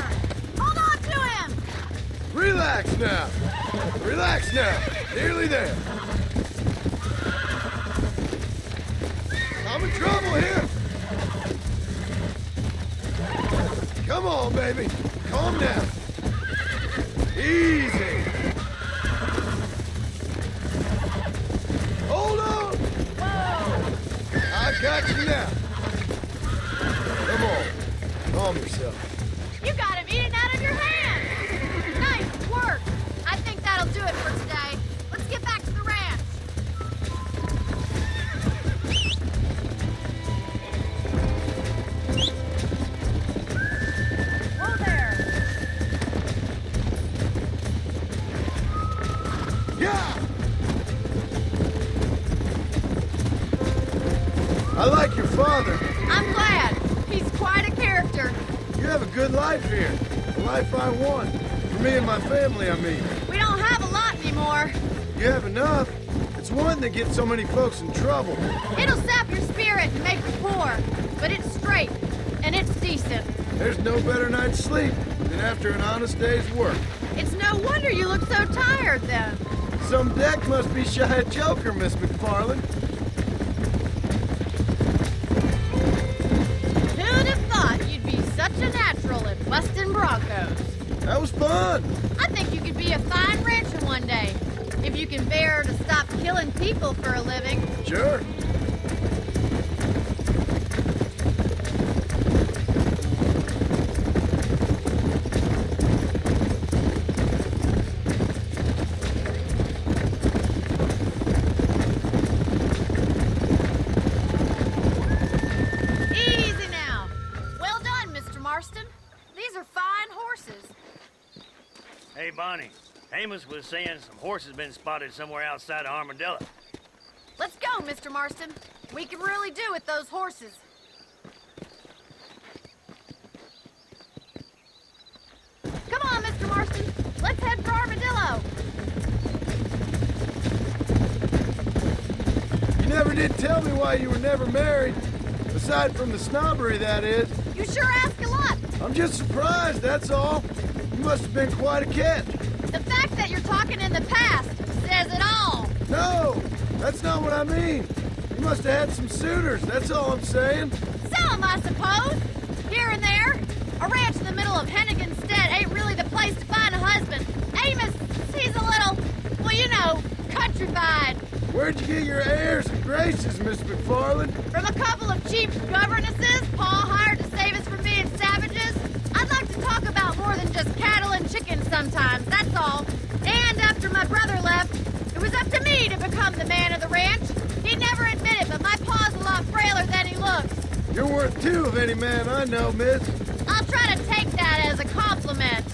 Hold on to him. Relax now. Relax now. Nearly there. I'm in trouble here. Come on, baby. Calm down. Easy. Hold on. Whoa. I got you now. Come on. Calm yourself. You got him eating out of your hand. Nice work. I think that'll do it for today. Let's get back to the ranch. Whoa there. Yeah! I like your father. I'm glad. He's quite a character. You have a good life here. The life I want. For me and my family, I mean. We don't have a lot anymore. You have enough. It's one that gets so many folks in trouble. It'll sap your spirit and make you poor. But it's straight, and it's decent. There's no better night's sleep than after an honest day's work. It's no wonder you look so tired, then. Some deck must be shy at Joker, Miss McFarland. Who'd have thought you'd be such a natural at busting Broncos? That was fun. I think you could be a fine rancher one day. If you can bear to stop killing people for a living. Sure. Easy now. Well done, Mr. Marston. These are fine horses. Hey, Bonnie. Amos was saying some horses been spotted somewhere outside of Armadillo. Let's go, Mr. Marston. We can really do with those horses. Come on, Mr. Marston. Let's head for Armadillo. You never did tell me why you were never married. Aside from the snobbery, that is. You sure ask a lot. I'm just surprised, that's all. You must have been quite a catch. The fact that you're talking in the past says it all. No, that's not what I mean. You must have had some suitors, that's all I'm saying. Some, I suppose. Here and there. A ranch in the middle of Hennigan's Stead ain't really the place to find a husband. Amos, he's a little, well, you know, countrified. Where'd you get your airs and graces, Miss McFarland? From a couple of cheap governesses Pa hired to save us from being savages. I'd like to talk about more than just cattle and chickens sometimes, that's all. And after my brother left, it was up to me to become the man of the ranch. He'd never admit it, but my pa's a lot frailer than he looks. You're worth two of any man I know, miss. I'll try to take that as a compliment.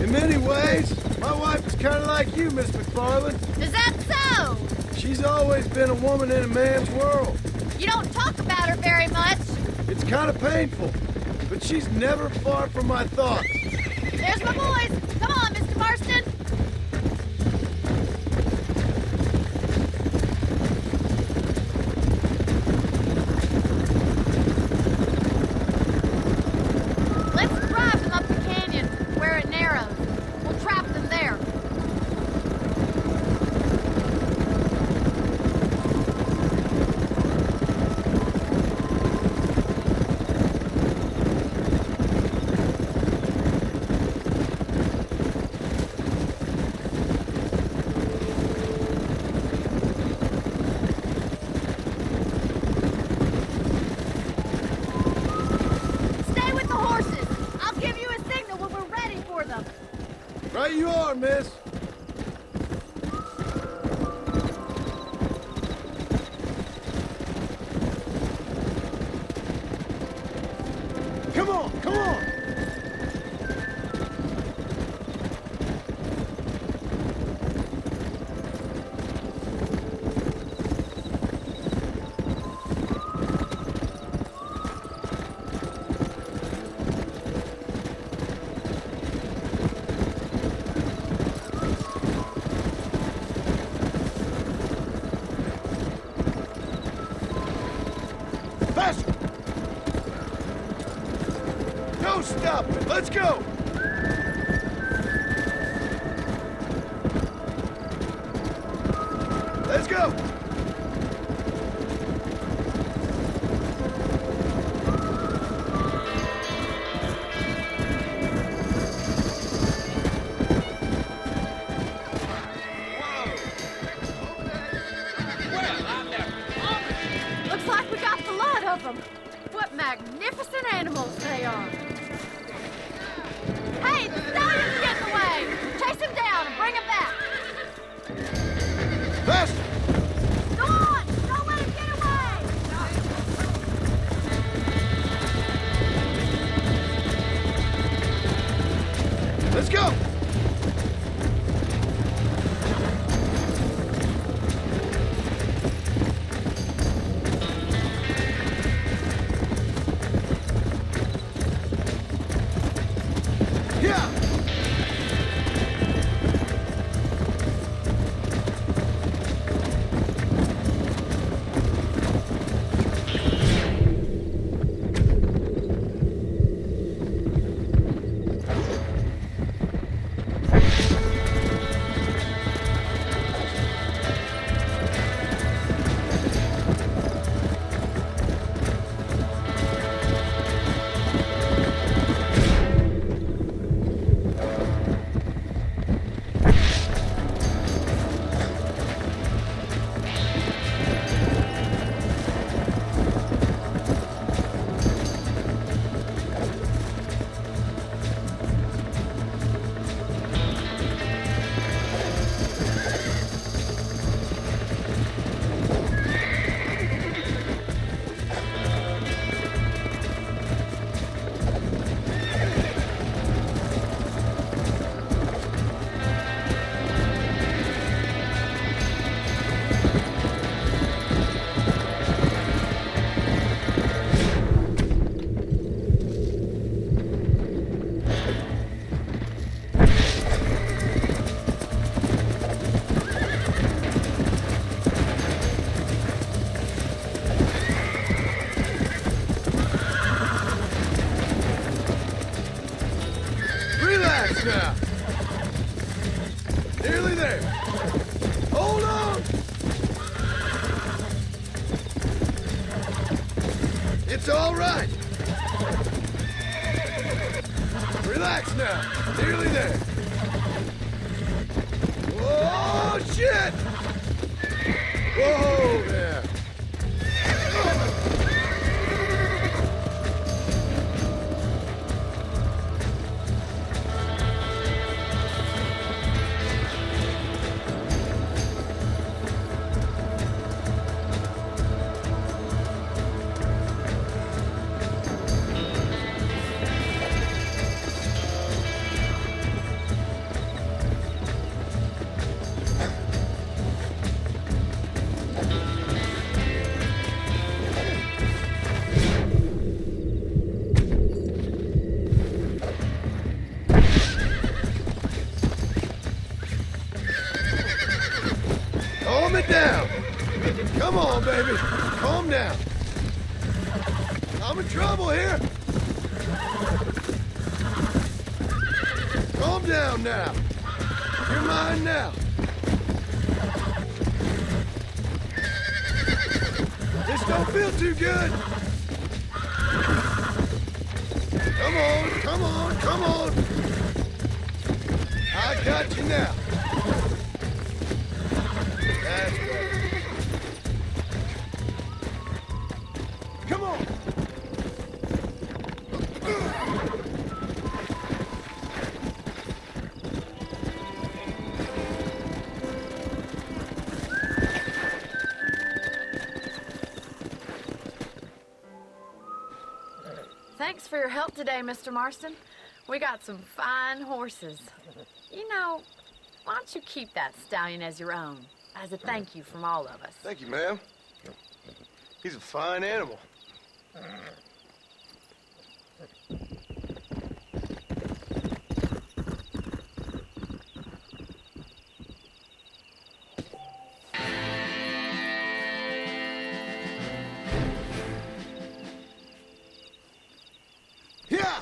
In many ways, my wife is kind of like you, Miss McFarland. Is that so? She's always been a woman in a man's world. You don't talk about her very much. It's kind of painful, but she's never far from my thoughts. There's my boys. Come on, Mr. Marston. Let's drive them up the canyon where it narrows. We'll trap them there. on, miss. Come on, come on! Faster! No stopping! Let's go! Let's go! Looks like we got the lot of them. What magnificent animals they are. Hey, the stallion's getting away! Chase him down and bring him back! Faster! Go on! Don't let him get away! Let's go! Yeah! Relax now. Nearly there. Hold on. It's all right. Relax now. Nearly there. Oh, shit! Whoa there. Calm it down. Come on, baby. Calm down. I'm in trouble here. Calm down now. You're mine now. This don't feel too good. Come on, come on, come on. I got you now. That's right. Come on. Thanks for your help today, Mr. Marston. We got some fine horses. You know, why don't you keep that stallion as your own, as a thank you from all of us? Thank you, ma'am. He's a fine animal. Yeah!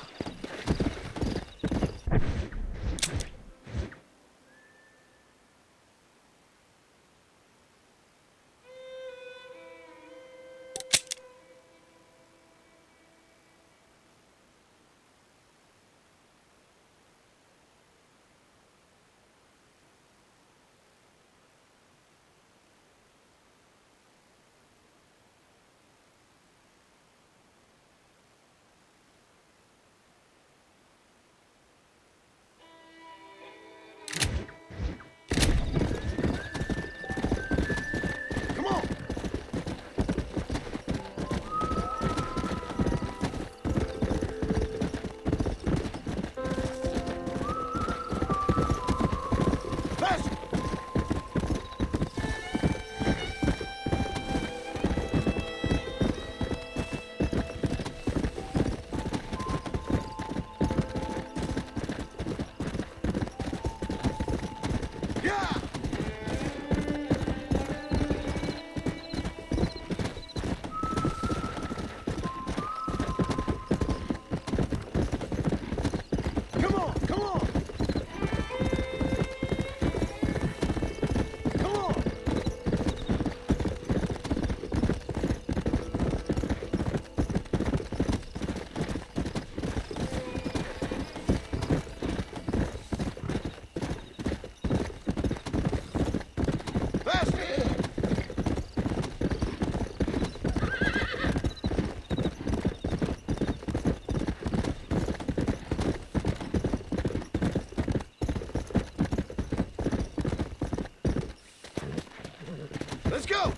Let's go!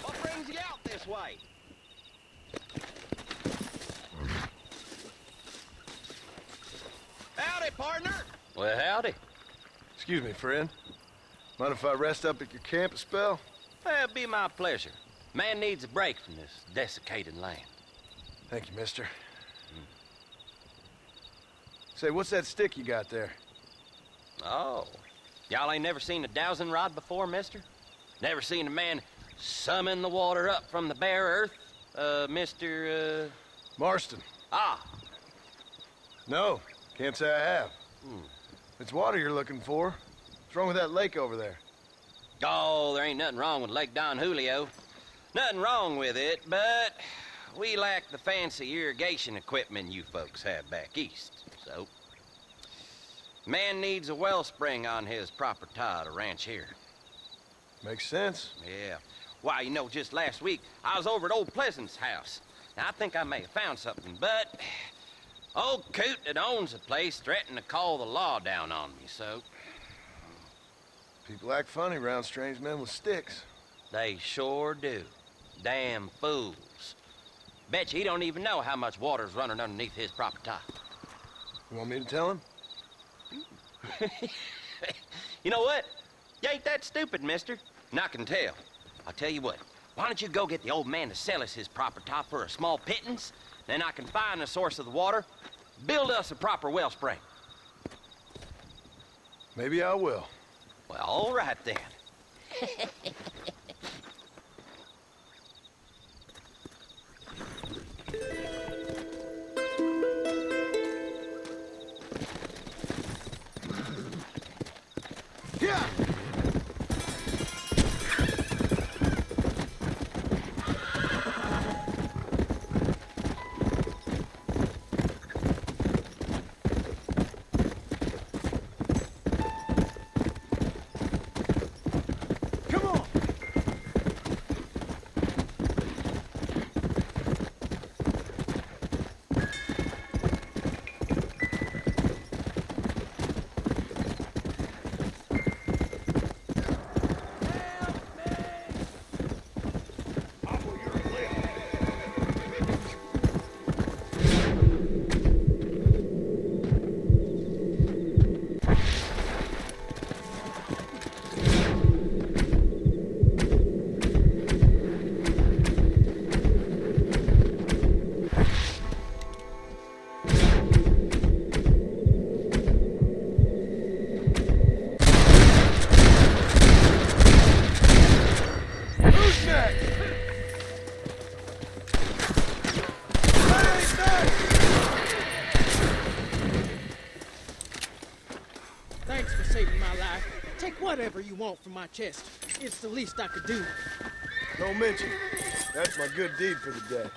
What brings you out this way? Howdy, partner! Well, howdy. Excuse me, friend. Mind if I rest up at your camp a spell? Well, it'd be my pleasure. Man needs a break from this desiccated land. Thank you, mister. Say, what's that stick you got there? Oh. Y'all ain't never seen a dowsing rod before, mister? Never seen a man summon the water up from the bare earth? Mr. Marston. Ah. No, can't say I have. It's water you're looking for. What's wrong with that lake over there? Oh, there ain't nothing wrong with Lake Don Julio. Nothing wrong with it, but we lack the fancy irrigation equipment you folks have back east, so... Man needs a wellspring on his property to ranch here. Makes sense. Yeah. Why, you know, just last week, I was over at old Pleasant's house. Now, I think I may have found something, but... Old coot that owns the place threatened to call the law down on me, so... People act funny around strange men with sticks. They sure do. Damn fools. Bet you he don't even know how much water's running underneath his property. You want me to tell him? You know what? You ain't that stupid, mister. And I can tell. I'll tell you what. Why don't you go get the old man to sell us his property for a small pittance? Then I can find the source of the water, build us a proper wellspring. Maybe I will. Well, all right then. Yeah! die. Take whatever you want from my chest. It's the least I could do. Don't mention it. That's my good deed for the day.